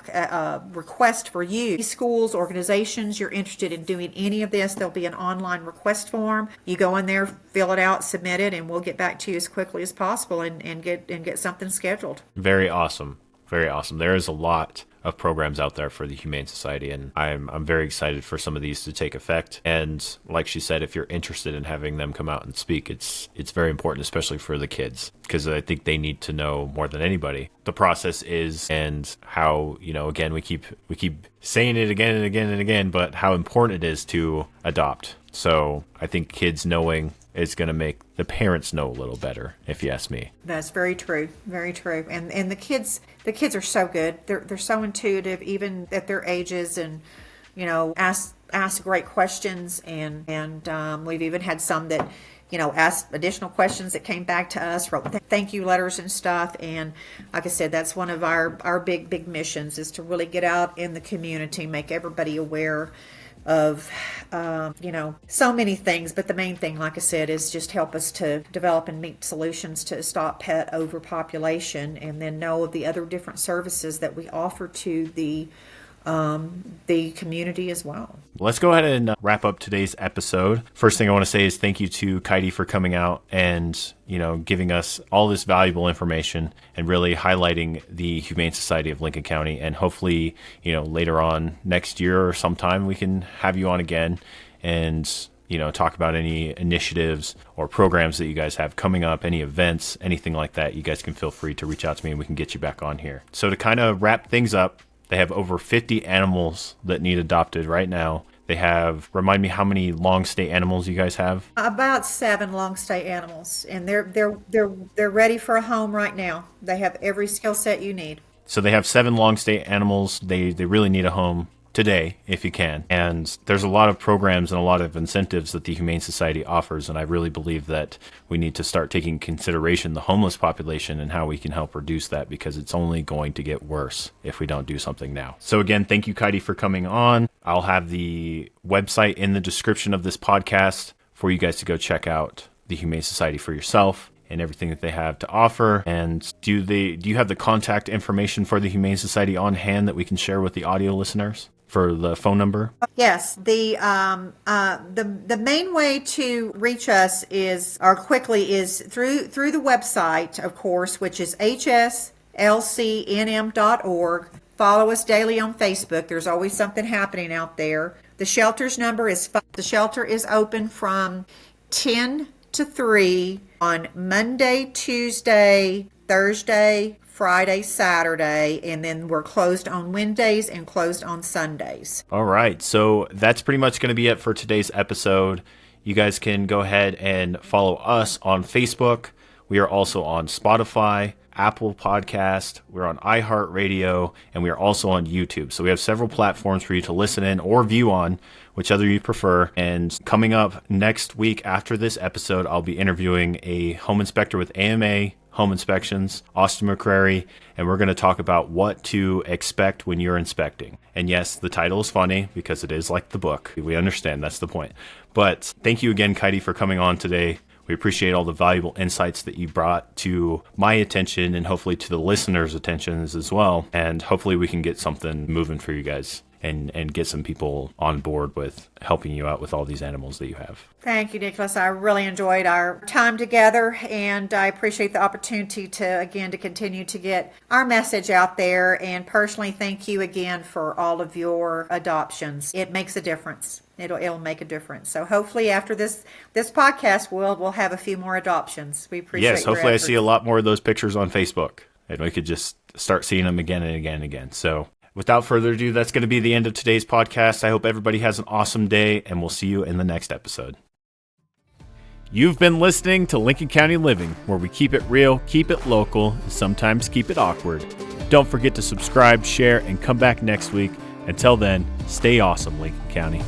request for you. Schools, organizations, you're interested in doing any of this, there'll be an online request form. You go in there, fill it out, submit it, and we'll get back to you as quickly as possible and get something scheduled. Very awesome. Very awesome. There is a lot of programs out there for the Humane Society, and I'm very excited for some of these to take effect. And like she said, if you're interested in having them come out and speak, it's very important, especially for the kids, because I think they need to know more than anybody the process is, and how, again, we keep saying it again and again and again, but how important it is to adopt. So I think kids knowing is going to make the parents know a little better, if you ask me. That's very true. Very true. And the kids are so good. They're so intuitive, even at their ages, and ask great questions. And we've even had some that asked additional questions that came back to us, wrote thank you letters and stuff. And like I said, that's one of our big missions, is to really get out in the community, make everybody aware of so many things, but the main thing, like I said, is just help us to develop and meet solutions to stop pet overpopulation, and then know of the other different services that we offer to the the community as well. Let's go ahead and wrap up today's episode. First thing I want to say is thank you to Kidie for coming out and, giving us all this valuable information and really highlighting the Humane Society of Lincoln County. And hopefully, later on next year or sometime we can have you on again and, talk about any initiatives or programs that you guys have coming up, any events, anything like that. You guys can feel free to reach out to me and we can get you back on here. So to kind of wrap things up, they have over 50 animals that need adopted right now. They have, remind me how many long stay animals you guys have? About 7 long stay animals, and they're ready for a home right now. They have every skill set you need. So they have 7 long stay animals. They really need a home today if you can. And there's a lot of programs and a lot of incentives that the Humane Society offers, and I really believe that we need to start taking consideration the homeless population and how we can help reduce that, because it's only going to get worse if we don't do something now. So again, thank you, Kidie, for coming on. I'll have the website in the description of this podcast for you guys to go check out the Humane Society for yourself and everything that they have to offer. And do you have the contact information for the Humane Society on hand that we can share with the audio listeners for the phone number? Yes, the main way to reach us is through the website, of course, which is hslcnm.org. Follow us daily on Facebook. There's always something happening out there. The shelter is open from 10 to 3 on Monday, Tuesday, Thursday, Friday, Saturday, and then we're closed on Wednesdays and closed on Sundays. All right. So that's pretty much going to be it for today's episode. You guys can go ahead and follow us on Facebook. We are also on Spotify, Apple Podcast, we're on iHeartRadio, and we are also on YouTube. So we have several platforms for you to listen in or view on, whichever you prefer. And coming up next week after this episode, I'll be interviewing a home inspector with AMA Home Inspections, Austin McCrary, and we're going to talk about what to expect when you're inspecting. And yes, the title is funny because it is like the book. We understand, that's the point. But thank you again, Kidie, for coming on today. We appreciate all the valuable insights that you brought to my attention and hopefully to the listeners' attentions as well. And hopefully we can get something moving for you guys and get some people on board with helping you out with all these animals that you have. Thank you, Nicholas. I really enjoyed our time together, and I appreciate the opportunity to continue to get our message out there. And personally, thank you again for all of your adoptions. It makes a difference. It'll make a difference. So hopefully after this podcast, we'll have a few more adoptions. We appreciate Yes, hopefully I see a lot more of those pictures on Facebook, and we could just start seeing them again and again and again. So without further ado, that's going to be the end of today's podcast. I hope everybody has an awesome day, and we'll see you in the next episode. You've been listening to Lincoln County Living, where we keep it real, keep it local, and sometimes keep it awkward. Don't forget to subscribe, share, and come back next week. Until then, stay awesome, Lincoln County.